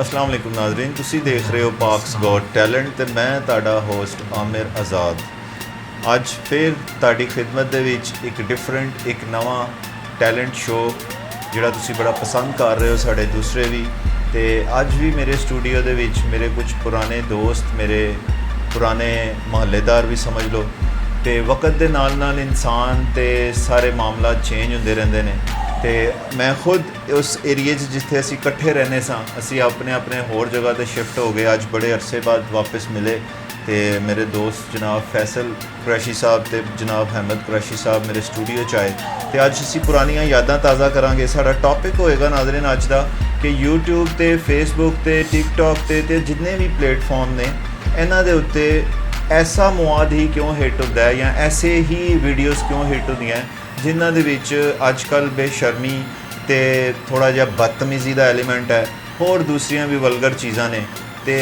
अस्सलाम वालेकुम नाज़रीन, तुसी देख रहे हो पाक्स गॉट टैलेंट ते मैं तुहाडा होस्ट आमिर आज़ाद। अज फिर तुहाडी खिदमत दे विच एक डिफरेंट एक नवा टैलेंट शो जिहड़ा तुसी बड़ा पसंद कर रहे हो साढ़े दूसरे भी। ते अज भी मेरे स्टूडियो दे विच मेरे कुछ पुराने दोस्त, मेरे पुराने महल्लेदार भी समझ लो, ते वक्त दे नाल नाल इंसान ते सारे मामला चेंज होंदे रहिंदे ने। तो मैं खुद उस एरिए जिथे असी कट्ठे रहने सां, असी अपने अपने होर जगह ते शिफ्ट हो गए। अज बड़े अरसे बाद वापस मिले तो मेरे दोस्त जनाब फैसल कुरैशी साहब ते जनाब अहमद कुरैशी साहब मेरे स्टूडियो च आए। तो अज असी पुरानियां यादां ताज़ा करांगे। साडा टॉपिक होएगा नाज़रीन अज दा कि यूट्यूब ते फेसबुक ते टिकटॉक ते जितने भी प्लेटफॉर्म ने, इन्हां दे उत्ते ऐसा मुआद ही क्यों हिट होंदा है या ऐसे ही वीडियोज़ क्यों हिट होंदियां जिन्हां दे विच अजकल बेशर्मी ते थोड़ा जिहा बदतमीज़ी का एलीमेंट है, होर दूसरियां भी वलगर चीज़ां ने। तो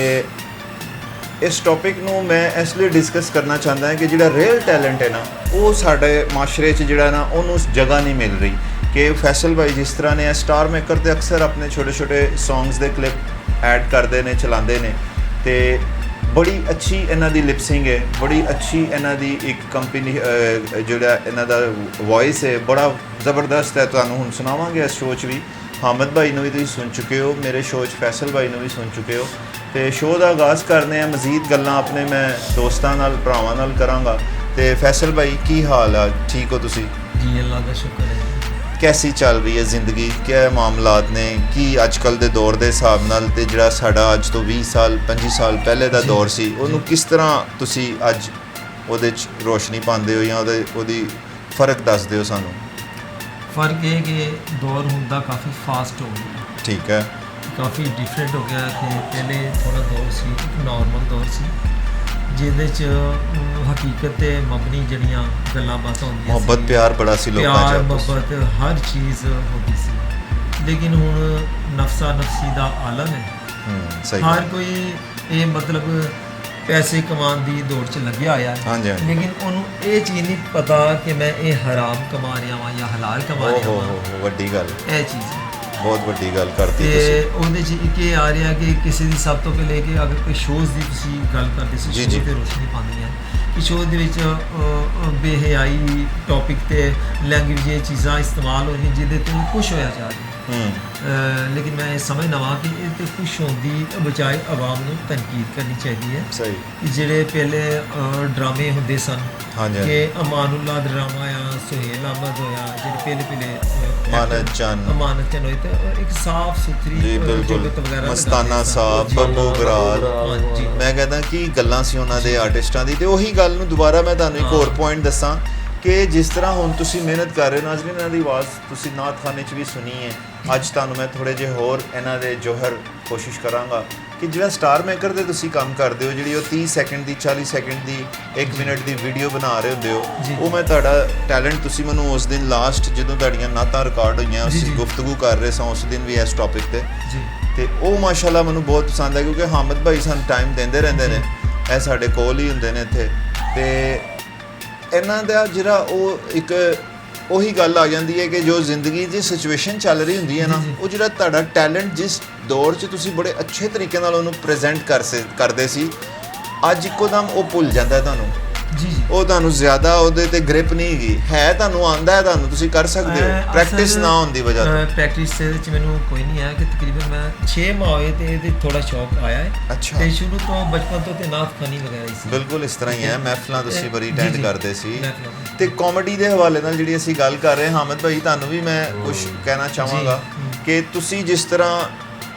इस टॉपिक नूं मैं इसलिए डिस्कस करना चाहता है कि जिहड़ा रियल टैलेंट है ना, वो साडे माशरे च जिहड़ा ना उन्होंने जगह नहीं मिल रही। कि फैसल भाई जिस तरह ने स्टार मेकर ते अक्सर अपने छोटे छोटे सॉन्ग्स दे क्लिप ऐड करते हैं, चलाते हैं। तो बड़ी अच्छी इन्हां दी लिपसिंग है, बड़ी अच्छी इन्हां दी एक कंपनी जिहड़ा इन्हां दा वॉइस है बड़ा ज़बरदस्त है। तुहानूं हुण सुनावांगे इस शो च भी। हामिद भाई नूं भी तुसीं सुन चुके हो, मेरे शो च फैसल भाई नूं भी सुन चुके हो। तो शो का आगाज़ करने हैं, मज़ीद गल्लां अपने मैं दोस्तां नाल भरावां नाल करांगा। तो फैसल भाई की हाल है, ठीक हो तुसीं? जी अल्लाह का शुक्र है। कैसी चल रही है ज़िंदगी, क्या मामलात ने कि अजकल के दौर के हिसाब नाल ते जिहड़ा साडा अज तो 20 साल 25 साल पहले का दौर सी, उहनूं किस तरह तुसी अज उहदे च रोशनी पाते हो या उहदी फ़र्क दस दिओ सानूं। फ़र्क ये कि दौर हुंदा काफ़ी फास्ट हो गया, ठीक है, काफ़ी डिफरेंट हो गया। कि पहले थोड़ा दौर सी, नॉर्मल दौर सी, जिहदे च हकीकत ते मबनी जड़ियां गल्लां बातां होंदियां, मोहब्बत प्यार बड़ा सी लोकां च, प्यार मोहब्बत हर चीज़ होंदी सी। लेकिन हुण नफसा नफसी दा आलम है। सही हर कोई ये मतलब पैसे कमाने की दौड़ च लग्या होया है। हाँ जी, लेकिन उन्होंने ये चीज़ नहीं पता कि मैं ये हराम कमा रहा हाँ या हलाल कमा रहा हाँ। वड्डी गल, ये चीज़ है। बहुत वड्डी गल करती ते तुसीं। ਉਹਦੇ 'ਚ ਇੱਕ ਇਹ ਆ ਰਿਹਾ ਕਿ ਕਿਸੇ ਦੀ ਸਭ ਤੋਂ ਪਹਿਲੇ ਕਿ ਅਗਰ ਕੋਈ ਸ਼ੋਜ਼ ਦੀ ਤੁਸੀਂ ਗੱਲ ਕਰਦੇ ਸੀ, ਜੀ, ਸ਼ੋਅ ਜੀ। ਤੇ ਰੋਸ਼ਨੀ ਪਾਉਂਦੀਆਂ ਕਿ ਸ਼ੋਅ ਦੇ ਵਿੱਚ ਬੇਹਯਾਈ ਟੌਪਿਕ ਤੇ ਲੈਂਗੁਏਜ ਇਹ ਚੀਜ਼ਾਂ ਇਸਤੇਮਾਲ ਹੋ ਰਹੀਆਂ ਜਿਹਦੇ ਤੋਂ ਖੁਸ਼ ਹੋਇਆ ਜਾ ਰਿਹਾ। लेकिन मैं समझना वा कि ये तो खुश होने की बजाय आवाम को तनकीद करनी चाहिए। सही कि जेडे पहले ड्रामे होंदे सन, हाँ जी, कि अमानुल्ला ड्रामा या सुहेल अहमद होया, जेडे पहले अमानत चंद होए तो एक साफ सुथरी जी बिल्कुल, जुगत वगैरह मस्ताना साहब, बब्बू बराल। जी। मैं कहता कि गल्लां सी उन्हां दे आर्टिस्टां दी। ते ओही गल नूं दुबारा मैं तुहानूं एक होर पॉइंट दस्सां कि जिस तरह हुण तुसीं मेहनत कर रहे हो नाज़रीन, इन्हां दी आवाज़ तुसीं नात खाने च भी सुनी है। अज तुहानूं मैं थोड़े जे होर इन्हां दे जोहर कोशिश करांगा कि जिहड़ा स्टार मेकर दे तुसीं काम करदे हो, जिहड़ी 30 सैकेंड दी 40 सैकेंड दी 1 मिनट दी वीडियो बना रहे होंदे हो, वो मैं तुहाडा टैलेंट तुसीं मैनूं उस दिन लास्ट जदों तुहाडीਆਂ नातां रिकॉर्ड होईयां उस गुफ्तगू कर रहे सां उस दिन भी इस टॉपिक ते ते ਉਹ ਮਾਸ਼ਾਅੱਲਾ ਮੈਨੂੰ ਬਹੁਤ ਪਸੰਦ ਹੈ ਕਿਉਂਕਿ ਹਾਮਿਦ ਭਾਈ ਸਾਨੂੰ ਟਾਈਮ ਦਿੰਦੇ ਰਹਿੰਦੇ ਨੇ, ਇਹ ਸਾਡੇ ਕੋਲ ਹੀ ਹੁੰਦੇ ਨੇ ਇੱਥੇ। ਤੇ ਇਹਨਾਂ ਦਾ ਜਿਹੜਾ ਉਹ ਇੱਕ ਉਹੀ ਗੱਲ ਆ ਜਾਂਦੀ ਹੈ ਕਿ ਜੋ ਜ਼ਿੰਦਗੀ ਦੀ ਸਿਚੁਏਸ਼ਨ ਚੱਲ ਰਹੀ ਹੁੰਦੀ ਹੈ ਨਾ, ਉਹ ਜਿਹੜਾ ਤੁਹਾਡਾ ਟੈਲੈਂਟ ਜਿਸ ਦੌਰ 'ਚ ਤੁਸੀਂ ਬੜੇ ਅੱਛੇ ਤਰੀਕੇ ਨਾਲ ਉਹਨੂੰ ਪ੍ਰੈਜ਼ੈਂਟ ਕਰਦੇ ਸੀ, ਅੱਜ ਇੱਕੋ ਦਮ ਉਹ ਭੁੱਲ ਜਾਂਦਾ ਤੁਹਾਨੂੰ। जी जी। ਉਹ ਤੁਹਾਨੂੰ ਜ਼ਿਆਦਾ ਉਹਦੇ ਤੇ ਗ੍ਰਿਪ ਨਹੀਂ ਹੈਗੀ, ਹੈ ਤੁਹਾਨੂੰ ਆਉਂਦਾ ਹੈ, ਤੁਹਾਨੂੰ ਤੁਸੀਂ ਕਰ ਸਕਦੇ ਹੋ, ਪ੍ਰੈਕਟਿਸ ਨਾ ਹੋਣ ਦੀ ਵਜ੍ਹਾ ਤੋਂ। ਪ੍ਰੈਕਟਿਸ ਦੇ ਵਿੱਚ ਮੈਨੂੰ ਕੋਈ ਨਹੀਂ ਹੈ ਕਿ ਤਕਰੀਬਨ ਮੈਂ 6 ਮਾਹ ਹੋਏ ਤੇ ਇਹਦੇ ਥੋੜਾ ਸ਼ੌਕ ਆਇਆ ਹੈ। ਅੱਛਾ। ਤੇ ਸ਼ੁਰੂ ਤੋਂ ਬਚਪਨ ਤੋਂ ਤੇ ਨਾਤ ਖਾਨੀ ਵਗੈਰਾ ਹੀ ਸੀ। ਬਿਲਕੁਲ ਇਸ ਤਰ੍ਹਾਂ ਹੀ ਹੈ, ਮਹਿਫਲਾਂ ਤੁਸੀਂ ਬੜੀ ਜੀ, ਅਟੈਂਡ ਜੀ। ਕਰਦੇ ਸੀ। ਮਹਿਫਲਾਂ। ਤੇ ਕਾਮੇਡੀ ਦੇ ਹਵਾਲੇ ਨਾਲ ਜਿਹੜੀ ਅਸੀਂ ਗੱਲ ਕਰ ਰਹੇ ਹਾਂ, ਹਾਮਿਦ ਭਾਈ ਤੁਹਾਨੂੰ ਵੀ ਮੈਂ ਕੁਝ ਕਹਿਣਾ ਚਾਹਾਂਗਾ ਕਿ ਤੁਸੀਂ ਜਿਸ ਤਰ੍ਹਾਂ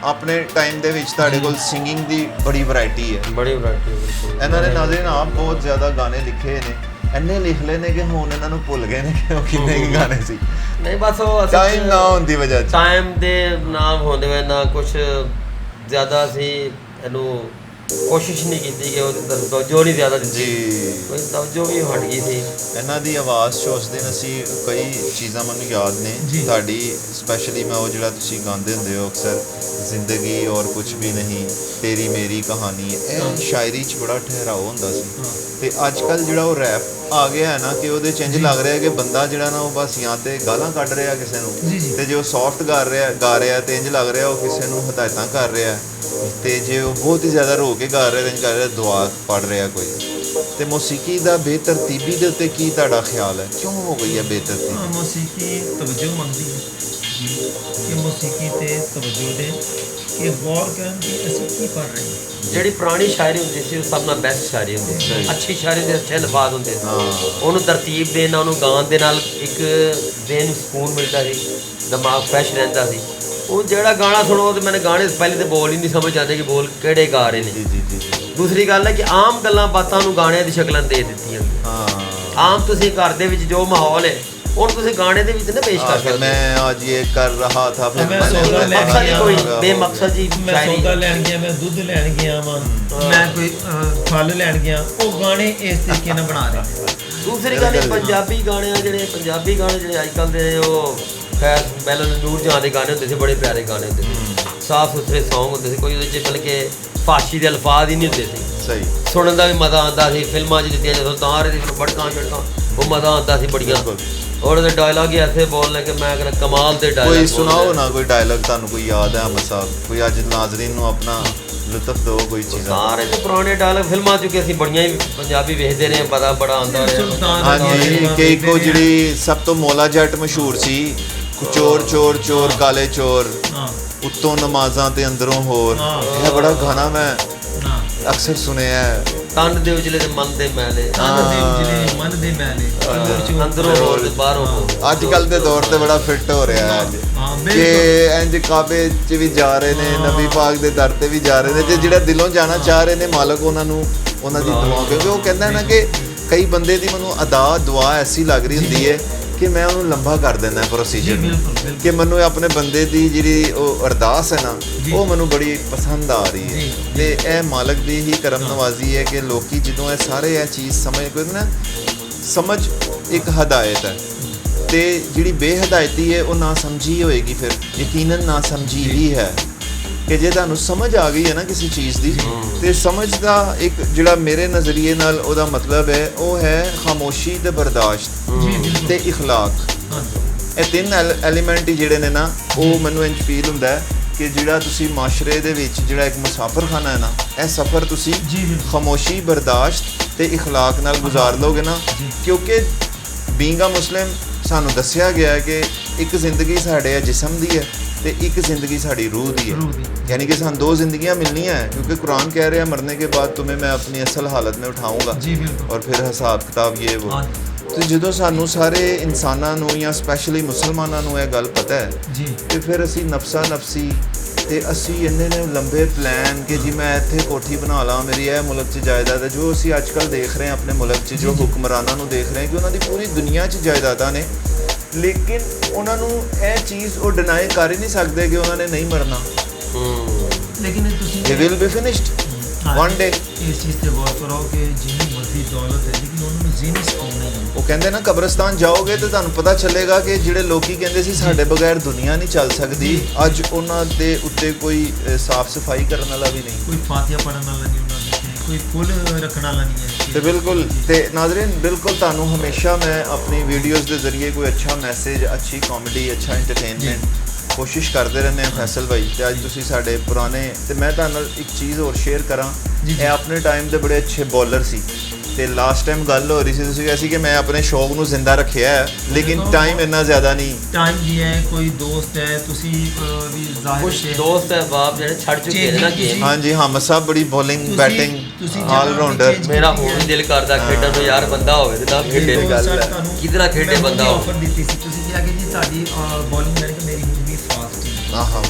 ਆਪਣੇ ਟਾਈਮ ਦੇ ਵਿੱਚ ਤੁਹਾਡੇ ਕੋਲ ਸਿੰਗਿੰਗ ਦੀ ਬੜੀ ਵੈਰਾਈਟੀ ਹੈ, ਬੜੀ ਵੈਰਾਈਟੀ ਹੈ। ਬਿਲਕੁਲ ਇਹਨਾਂ ਨੇ ਨਾਜ਼ਰੀਨ ਆਪ ਬਹੁਤ ਜ਼ਿਆਦਾ ਗਾਣੇ ਲਿਖੇ ਨੇ, ਇੰਨੇ ਲਿਖ ਲਏ ਨੇ ਕਿ ਹੁਣ ਇਹਨਾਂ ਨੂੰ ਭੁੱਲ ਗਏ ਨੇ ਕਿ ਉਹ ਕਿੰਨੇ ਕੁ ਗਾਣੇ ਸੀ। ਨਹੀਂ ਬਸ ਉਹ ਟਾਈਮ ਨਾ ਹੋਣ ਦੀ ਵਜ੍ਹਾ 'ਚ ਟਾਈਮ ਦੇ ਨਾ ਹੁੰਦੇ ਹੋਏ ਨਾ ਕੁਝ ਜ਼ਿਆਦਾ ਅਸੀਂ ਇਹਨੂੰ ਕੋਸ਼ਿਸ਼ ਨਹੀਂ ਕੀਤੀ ਕਿ ਉਹਦੇ ਅੰਦਰ ਤਵੱਜੋ ਨਹੀਂ ਜ਼ਿਆਦਾ ਦਿੱਤੀ ਜੀ ਕੋਈ ਤਵੱਜੋ ਵੀ ਹਟ ਗਈ ਸੀ ਇਹਨਾਂ ਦੀ ਆਵਾਜ਼ 'ਚ ਉਸ ਦਿਨ ਅਸੀਂ ਕਈ ਚੀਜ਼ਾਂ ਮੈਨੂੰ ਯਾਦ ਨੇ ਜੀ। ਤੁਹਾਡੀ ਸਪੈਸ਼ਲੀ ਮੈਂ ਉਹ ਜਿਹੜਾ ਤੁਸੀਂ ਗਾਉਂਦੇ ਹੁੰਦੇ ਹੋ ਅਕਸਰ ਜ਼ਿੰਦਗੀ ਔਰ ਕੁਝ ਵੀ ਨਹੀਂ ਤੇਰੀ ਮੇਰੀ ਕਹਾਣੀ ਇਹ ਸ਼ਾਇਰੀ 'ਚ ਬੜਾ ਠਹਿਰਾਓ ਹੁੰਦਾ ਸੀ ਤੇ ਅੱਜ ਕੱਲ ਜਿਹੜਾ ਉਹ ਰੈਪ ਆ ਗਿਆ ਹੈ ਨਾ ਕਿ ਉਹਦੇ 'ਚ ਇੰਝ ਲੱਗ ਰਿਹਾ ਕਿ ਬੰਦਾ ਜਿਹੜਾ ਨਾ ਉਹ ਬਸ ਜਾਂ ਤੇ ਗਾਲਾਂ ਕੱਢ ਰਿਹਾ ਕਿਸੇ ਜੀ, ਜੀ। ਨੂੰ ਤੇ ਜੇ ਉਹ ਸੌਫਟ ਗਾ ਰਿਹਾ ਤੇ ਇੰਝ ਲੱਗ ਰਿਹਾ ਉਹ ਕਿਸੇ ਨੂੰ ਹਦਾਇਤਾਂ ਕਰ ਰਿਹਾ ਤੇ ਜੇ ਉਹ ਬਹੁਤ ਹੀ ਜ਼ਿਆਦਾ ਰੋ ਕੇ ਗਾ ਰਿਹਾ ਤੇ ਇੰਝ ਕਰ ਰਿਹਾ ਦੁਆ ਪੜ੍ਹ ਰਿਹਾ ਕੋਈ ਤੇ ਮੌਸੀਕੀ ਦਾ ਬੇਤਰਤੀਬੀ ਦੇ ਉੱਤੇ ਕੀ ਤੁਹਾਡਾ ਖਿਆਲ ਹੈ ਕਿਉਂ ਹੋ ਗਈ ਹੈ ਬੇਤਰਤੀਬੀ ਮੌਸੀਕੀ ਤਵੱਜੋ ਮੰਗਦੀ ਹੈ ਜੀ ਕਿ ਮੌਸੀਕੀ ਤੇ ਤਵੱਜੋ ਦੇ ਕਿ ਗੌਰ ਕਰਨ ਕਿ ਅਸੀਂ ਕੀ ਪੜ੍ਹ ਰਹੇ ਹਾਂ ਜਿਹੜੀ ਪੁਰਾਣੀ ਸ਼ਾਇਰੀ ਹੁੰਦੀ ਸੀ ਉਹ ਸਭ ਨਾਲ ਬੈਸਟ ਸ਼ਾਇਰੀ ਹੁੰਦੀ ਸੀ ਸਹੀ। ਅੱਛੀ ਸ਼ਾਇਰੀ ਦੇ ਅੱਛੇ ਲਫ਼ਾਜ਼ ਹੁੰਦੇ ਸੀ ਹਾਂ ਉਹਨੂੰ ਤਰਤੀਬ ਦੇ ਨਾਲ ਉਹਨੂੰ ਗਾਉਣ ਦੇ ਨਾਲ ਇੱਕ ਦਿਨ ਨੂੰ ਸਕੂਨ ਮਿਲਦਾ ਸੀ ਦਿਮਾਗ ਫਰੈਸ਼ ਰਹਿੰਦਾ ਸੀ ਉਹ ਜਿਹੜਾ ਗਾਣਾ ਸੁਣੋ ਤੇ ਮੈਨੂੰ ਗਾਣੇ ਤੋਂ ਪਹਿਲੇ ਤੇ ਬੋਲ ਹੀ ਨਹੀਂ ਸਮਝ ਆਉਂਦੇ ਕਿ ਬੋਲ ਕਿਹੜੇ ਗਾ ਰਹੇ ਨੇ ਜੀ ਜੀ ਜੀ ਜੀ। ਦੂਸਰੀ ਗੱਲ ਹੈ ਕਿ ਆਮ ਗੱਲਾਂ ਬਾਤਾਂ ਨੂੰ ਗਾਣਿਆਂ ਦੀ ਸ਼ਕਲਾਂ ਦੇ ਦਿੱਤੀਆਂ ਹਾਂ ਆਮ ਤੁਸੀਂ ਘਰ ਦੇ ਵਿੱਚ ਜੋ ਮਾਹੌਲ ਹੈ ਉਹਨੂੰ ਤੁਸੀਂ ਗਾਣੇ ਦੇ ਵਿੱਚ ਨਾ ਪੇਸ਼ ਕਰ ਕਿ ਸਕਦੇ ਮੈਂ ਅੱਜ ਇਹ ਕਰ ਰਹਾ ਥਾ ਫਿਰ ਮੈਂ मैंने सौदा वो ले ਮਕਸਦ ਹੀ ਗਿਆ ਕੋਈ ਹੋਊਗਾ। ਬੇਮਕਸਦ ਜੀ ਮੈਂ ਸ਼ਾਇਰੀ ਸੌਦਾ ਲੈਣ ਗਿਆ ਮੈਂ ਦੁੱਧ ਲੈਣ ਗਿਆ ਵਾਂ ਮੈਂ ਕੋਈ ਫਲ ਲੈਣ ਗਿਆ ਉਹ ਗਾਣੇ ਇਸ ਤਰੀਕੇ ਨਾਲ ਬਣਾ ਰਹੇ ਨੇ ਦੂਸਰੀ ਗੱਲ ਇਹ ਪੰਜਾਬੀ ਗਾਣੇ ਜਿਹੜੇ ਅੱਜ ਕੱਲ੍ਹ ਦੇ ਉਹ ਖੈਰ ਪਹਿਲਾਂ ਨੂਰ ਜਹਾਂ ਦੇ ਗਾਣੇ ਹੁੰਦੇ ਸੀ ਬੜੇ ਪਿਆਰੇ ਗਾਣੇ ਹੁੰਦੇ ਸੀ ਸਾਫ਼ ਸੁਥਰੇ ਸੌਂਗ ਹੁੰਦੇ ਸੀ ਕੋਈ ਉਹਦੇ 'ਚ ਬਲਕਿ ਫਾਸ਼ੀ ਦੇ ਅਲਫਾਜ਼ ਹੀ ਨਹੀਂ ਹੁੰਦੇ ਸੀ ਸਹੀ ਸੁਣਨ ਦਾ ਵੀ ਮਜ਼ਾ ਆਉਂਦਾ ਸੀ ਫਿਲਮਾਂ 'ਚ ਦਿੱਤੀਆਂ ਜਦੋਂ ਤਾਂ ਰਹੀ ਸੀ ਬੜਕਾਂ ਛੜਕਾਂ ਉਹ ਮਜ਼ਾ ਆਉਂਦਾ ਸੀ ਬੜੀਆਂ ਬਿਲਕੁਲ। ਔਰ ਉਹਦੇ ਡਾਇਲੌਗ ਹੀ ਐਸੇ ਬੋਲਨੇ ਕਿ ਮੈਂ ਕਹਿੰਦਾ ਕਮਾਲ ਦੇ ਕੋਈ ਡਾਇਲੌਗ ਸੁਣਾਓ ਨਾ ਕੋਈ ਡਾਇਲੌਗ ਤੁਹਾਨੂੰ ਕੋਈ ਯਾਦ ਹੈ ਅਹਿਮਦ ਸਾਹਿਬ ਕੋਈ ਅੱਜ ਨਾਜ਼ਰੀਨ ਨੂੰ ਆਪਣਾ ਲੁਤਫ ਦਿਓ ਕੋਈ ਚੀਜ਼ਾਂ ਸਾਰੇ ਤੇ ਪੁਰਾਣੇ ਡਾਇਲੌਗ ਫਿਲਮਾਂ 'ਚ ਕਿ ਅਸੀਂ ਬੜੀਆਂ ਹੀ ਪੰਜਾਬੀ ਵੇਖਦੇ ਰਹੇ ਪਤਾ ਬੜਾ ਆਉਂਦਾ ਰਿਹਾ ਸੁਲਤਾਨ ਹਾਂਜੀ ਕਿ ਇੱਕੋ ਜਿਹੜੀ ਸਭ ਤੋਂ ਮੌਲਾ ਜੱਟ ਮਸ਼ਹੂਰ ਸੀ ਚੋਰ ਚੋਰ ਚੋਰ ਕਾਲੇ ਚੋਰ ਹਾਂ ਉੱਤੋਂ ਨਮਾਜ਼ਾਂ ਤੇ ਅੰਦਰੋਂ ਹੋਰ ਹਾਂ। ਇਹ ਬੜਾ ਗਾਣਾ ਮੈਂ ਹਾਂ ਅਕਸਰ ਸੁਣਿਆ ਹੈ ਤਨ ਦੇ ਉਜਲੇ ਤੇ ਮਨ ਦੇ ਮੈਲੇ ਤਨ ਦੇ ਉਜਲੇ ਮਨ ਦੇ ਮੈਲੇ ਚੋਰ ਚੋਰ ਅੰਦਰੋਂ ਹੋਰ ਤੇ ਬਾਹਰੋਂ ਹੋਰ ਅੱਜ ਕੱਲ ਦੇ ਦੌਰ ਤੇ ਬੜਾ ਫਿੱਟ ਹੋ ਰਿਹਾ ਹੈ ਅੱਜ ਹਾਂ ਕਿ ਬਿਲਕੁਲ ਇੰਜ ਕਾਬੇ 'ਚ ਵੀ ਜਾ ਰਹੇ ਨੇ ਨਬੀ ਪਾਕ ਦੇ ਦਰ ਤੇ ਵੀ ਜਾ ਰਹੇ ਨੇ ਤੇ ਜਿਹੜਾ ਦਿਲੋਂ ਜਾਣਾ ਚਾਹ ਰਹੇ ਨੇ ਮਾਲਕ ਉਹਨਾਂ ਨੂੰ ਉਹਨਾਂ ਦੀ ਦੁਆ ਕਿਉਂਕਿ ਉਹ ਕਹਿੰਦਾ ਨਾ ਕਿ ਕਈ ਬੰਦੇ ਦੀ ਮੈਨੂੰ ਅਦਾ ਦੁਆ ਐਸੀ ਲੱਗ ਰਹੀ ਹੁੰਦੀ ਹੈ ਕਿ ਮੈਂ ਉਹਨੂੰ ਲੰਬਾ ਕਰ ਦਿੰਦਾ ਜੀ ਪ੍ਰੋਸੀਜਰ ਬਿਲਕੁਲ ਬਿਲਕੁਲ ਕਿ ਮੈਨੂੰ ਆਪਣੇ ਬੰਦੇ ਦੀ ਜਿਹੜੀ ਉਹ ਅਰਦਾਸ ਹੈ ਨਾ ਜੀ। ਉਹ ਮੈਨੂੰ ਬੜੀ ਪਸੰਦ ਆ ਰਹੀ ਹੈ ਜੀ, ਤੇ ਇਹ ਮਾਲਕ ਦੀ ਹੀ ਕਰਮ ਨਵਾਜ਼ੀ ਹੈ ਕਿ ਲੋਕੀ ਜਦੋਂ ਇਹ ਸਾਰੇ ਇਹ ਚੀਜ਼ ਸਮਝ ਕੋਈ ਨਾ ਸਮਝ ਇੱਕ ਹਦਾਇਤ ਹੈ ਤੇ ਜਿਹੜੀ ਬੇਹਦਾਇਤੀ ਹੈ ਉਹ ਨਾ ਸਮਝੀ ਹੋਏਗੀ ਫਿਰ ਯਕੀਨਨ ਨਾ ਸਮਝੀ ਹੀ ਹੈ ਕਿ ਜੇ ਤੁਹਾਨੂੰ ਸਮਝ ਆ ਗਈ ਹੈ ਨਾ ਕਿਸੇ ਚੀਜ਼ ਦੀ ਤੇ ਸਮਝ ਦਾ ਇੱਕ ਜਿਹੜਾ ਮੇਰੇ ਨਜ਼ਰੀਏ ਨਾਲ ਉਹਦਾ ਮਤਲਬ ਹੈ ਉਹ ਹੈ ਖਾਮੋਸ਼ੀ ਤੇ ਬਰਦਾਸ਼ਤ ਜੀ ਬਿਲਕੁਲ ਤੇ ਇਖਲਾਕ ਹਾਂਜੀ ਇਹ ਤਿੰਨ ਐਲੀਮੈਂਟ ਹੀ ਜਿਹੜੇ ਨੇ ਨਾ ਉਹ ਮੈਨੂੰ ਇੰਜ ਫੀਲ ਹੁੰਦਾ ਹੈ ਕਿ ਜਿਹੜਾ ਤੁਸੀਂ ਮਾਸ਼ਰੇ ਦੇ ਵਿੱਚ ਜਿਹੜਾ ਇੱਕ ਮੁਸਾਫਰਖਾਨਾ ਹੈ ਨਾ ਇਹ ਸਫ਼ਰ ਤੁਸੀਂ ਜੀ ਬਿਲਕੁਲ ਖਾਮੋਸ਼ੀ ਬਰਦਾਸ਼ਤ ਤੇ ਇਖਲਾਕ ਨਾਲ ਗੁਜ਼ਾਰ ਲਓਗੇ ਨਾ ਜੀ। ਕਿਉਂਕਿ ਬੀਇੰਗ ਅ ਮੁਸਲਿਮ ਸਾਨੂੰ ਦੱਸਿਆ ਗਿਆ ਹੈ ਕਿ ਇੱਕ ਜ਼ਿੰਦਗੀ ਸਾਡੇ ਜਿਸਮ ਦੀ ਹੈ ਤੇ ਇੱਕ ਜ਼ਿੰਦਗੀ ਸਾਡੀ रूह ਦੀ रूह है दी। यानी कि ਸਾਨੂੰ दो जिंदगियां मिलनी है क्योंकि कुरान कह रहे हैं मरने के बाद तुम्हें मैं अपनी असल हालत में उठाऊंगा जी बिल्कुल और फिर हिसाब किताब ये वो हाँ ਤੇ ਜਦੋਂ ਸਾਨੂੰ ਸਾਰੇ ਇਨਸਾਨਾਂ ਨੂੰ ਜਾਂ ਸਪੈਸ਼ਲੀ ਮੁਸਲਮਾਨਾਂ ਨੂੰ ਇਹ ਗੱਲ ਪਤਾ ਹੈ जी ਤੇ ਫਿਰ ਅਸੀਂ ਨਫਸਾ ਨਫਸੀ ਤੇ ਅਸੀਂ ਇੰਨੇ ਨੇ ਲੰਬੇ ਪਲਾਨ ਕਿ ਜੀ ਮੈਂ ਇੱਥੇ ਕੋਠੀ ਬਣਾ ਲਾਂ ਮੇਰੀ ਇਹ ਮੁਲਕ 'ਚ ਜਾਇਦਾਦ ਹੈ ਜੋ ਅਸੀਂ ਅੱਜ ਕੱਲ੍ਹ ਦੇਖ ਰਹੇ ਹਾਂ ਆਪਣੇ ਮੁਲਕ 'ਚ ਜੋ ਹੁਕਮਰਾਨਾਂ ਨੂੰ ਦੇਖ ਰਹੇ ਹਾਂ ਕਿ ਉਹਨਾਂ ਦੀ ਪੂਰੀ ਦੁਨੀਆ 'ਚ ਜਾਇਦਾਦਾਂ ਨੇ ਲੇਕਿਨ ਉਹਨਾਂ ਨੂੰ ਇਹ ਚੀਜ਼ ਉਹ ਡਿਨਾਈ ਕਰ ਹੀ ਨਹੀਂ ਸਕਦੇ ਕਿ ਉਹਨਾਂ ਨੇ ਨਹੀਂ ਮਰਨਾ लेकिन ਤੁਸੀਂ they will be finished one day ਇਸ ਚੀਜ਼ ਤੇ ਗੌਰ ਕਰੋ ਕਿ ਜਿੰਨੀ ਮਰਜ਼ੀ ਦੌਲਤ ਹੈ ਲੇਕਿਨ ਉਹਨਾਂ ਨੂੰ ਜ਼ਿਹਨੀ ਸਕੂਨ ਨਹੀਂ ਹੈ ਉਹ ਕਹਿੰਦੇ ਨਾ ਕਬਰਸਤਾਨ ਜਾਓਗੇ ਤੇ ਤੁਹਾਨੂੰ ਪਤਾ ਚੱਲੇਗਾ ਕਿ ਜਿਹੜੇ ਲੋਕੀ ਕਹਿੰਦੇ ਸੀ ਸਾਡੇ ਬਗੈਰ ਦੁਨੀਆ ਨਹੀਂ ਚੱਲ ਸਕਦੀ ਅੱਜ ਉਹਨਾਂ ਦੇ ਉੱਤੇ ਕੋਈ ਸਾਫ਼ ਸਫਾਈ ਕਰਨ ਵਾਲਾ ਵੀ ਨਹੀਂ ਕੋਈ ਫਾਤਿਹਾ ਪੜਨ ਵਾਲਾ ਨਹੀਂ ਉਹਨਾਂ ਦੇ ਕੋਈ ਫੁੱਲ ਰੱਖਣ ਵਾਲਾ ਨਹੀਂ ਹੈ ਤੇ ਬਿਲਕੁਲ ਤੇ ਨਾਜ਼ਰੀਨ ਬਿਲਕੁਲ ਤੁਹਾਨੂੰ ਹਮੇਸ਼ਾ ਮੈਂ ਆਪਣੀ ਵੀਡੀਓਜ਼ ਦੇ ਜ਼ਰੀਏ ਕੋਈ ਅੱਛਾ ਮੈਸੇਜ ਅੱਛੀ ਕਾਮੇਡੀ ਅੱਛਾ ਐਂਟਰਟੇਨਮੈਂਟ ਕੋਸ਼ਿਸ਼ ਕਰਦੇ ਰਹਿੰਦੇ ਹਾਂ ਫੈਸਲ ਭਾਈ ਤੇ ਅੱਜ ਤੁਸੀਂ ਸਾਡੇ ਪੁਰਾਣੇ ਤੇ ਮੈਂ ਤੁਹਾਨੂੰ ਨਾਲ ਇੱਕ ਚੀਜ਼ ਹੋਰ ਸ਼ੇਅਰ ਕਰਾਂ ਇਹ ਆਪਣੇ ਟਾਈਮ ਦੇ ਬੜੇ ਅੱਛੇ ਬੋਲਰ ਸੀ ਤੇ ਲਾਸਟ ਟਾਈਮ ਗੱਲ ਹੋ ਰਹੀ ਸੀ ਤੁਸੀਂ ਕਿਹਾ ਸੀ ਕਿ ਮੈਂ ਆਪਣੇ ਸ਼ੌਕ ਨੂੰ ਜ਼ਿੰਦਾ ਰੱਖਿਆ ਹੈ ਲੇਕਿਨ ਟਾਈਮ ਇੰਨਾ ਜ਼ਿਆਦਾ ਨਹੀਂ ਟਾਈਮ ਵੀ ਹੈ ਕੋਈ ਦੋਸਤ ਹੈ ਤੁਸੀਂ ਵੀ ਜ਼ਾਹਿਰ ਕੁਝ ਦੋਸਤ ਹੈ ਬਾਪ ਜਿਹੜੇ ਛੱਡ ਚੁੱਕੇ ਨੇ ਨਾ ਗੇਮ ਹਾਂਜੀ ਹਮ ਸਭ ਬੜੀ ਬੋਲਿੰਗ ਬੈਟਿੰਗ ਆਲ ਰਾਉਂਡਰ ਮੇਰਾ ਹੁਣ ਵੀ ਦਿਲ ਕਰਦਾ ਖੇਡਣ ਨੂੰ ਯਾਰ ਬੰਦਾ ਹੋਵੇ ਤੇ ਤਾਂ ਖੇਡੇ ਗੱਲ ਹੈ। ਕਿਧਰ ਖੇਡੇ ਬੰਦਾ ਹੋਵੇ ਆਫਰ ਦਿੱਤੀ ਸੀ ਤੁਸੀਂ ਕਿਹਾ ਕਿ ਜੀ ਤੁਹਾਡੀ ਬੋਲਿੰਗ ਯਾਨੀ ਕਿ ਮੇਰੀ ਹੁਣ ਵੀ ਫਾਸਟ ਹੈ ਹਾਂ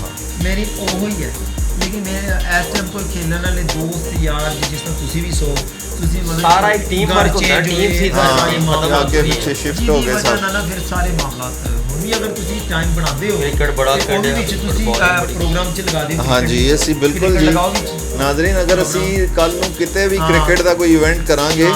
ਮੇਰੀ ਉਹ ਹੀ ਹੈ ਲੇਕਿਨ ਮੇਰੇ ਇਸ ਟਾਈਮ ਕੋਈ ਖੇਲਣ ਵਾਲੇ ਦੋਸਤ ਯਾਰ ਜਿਸ ਤਰ੍ਹਾਂ ਤੁਸੀਂ ਵੀ ਸੋ ਤੁਸੀਂ ਮਤਲਬ ਸਾਰਾ ਇੱਕ team work ਹੁੰਦਾ, team ਸੀ ਸਾਰਾ ਹਾਂ, team ਖਤਮ ਹੋ ਅੱਗੇ ਚੁੱਕੀ ਹੈ। ਪਿੱਛੇ ਸ਼ਿਫਟ ਹੋ ਗਏ ਸਭ ਨਾ ਫਿਰ ਸਾਰੇ ਮਾਮਲਾਤ ਹੁਣ ਵੀ ਅਗਰ ਤੁਸੀਂ ਟਾਈਮ ਬਣਾਉਂਦੇ ਹੋ ਕ੍ਰਿਕਟ ਬੜਾ ਤੇ ਉਹਦੇ ਵਿੱਚ ਤੁਸੀਂ ਪ੍ਰੋਗਰਾਮ ਚ ਲਗਾ ਦਿਓ ਹਾਂਜੀ ਅਸੀਂ ਬਿਲਕੁਲ ਜੀ ਨਾਜ਼ਰੀਨ, ਅਗਰ ਅਸੀਂ ਕੱਲ ਨੂੰ ਕਿਤੇ ਵੀ ਕ੍ਰਿਕਟ ਦਾ ਕੋਈ ਇਵੈਂਟ ਕਰਾਂਗੇ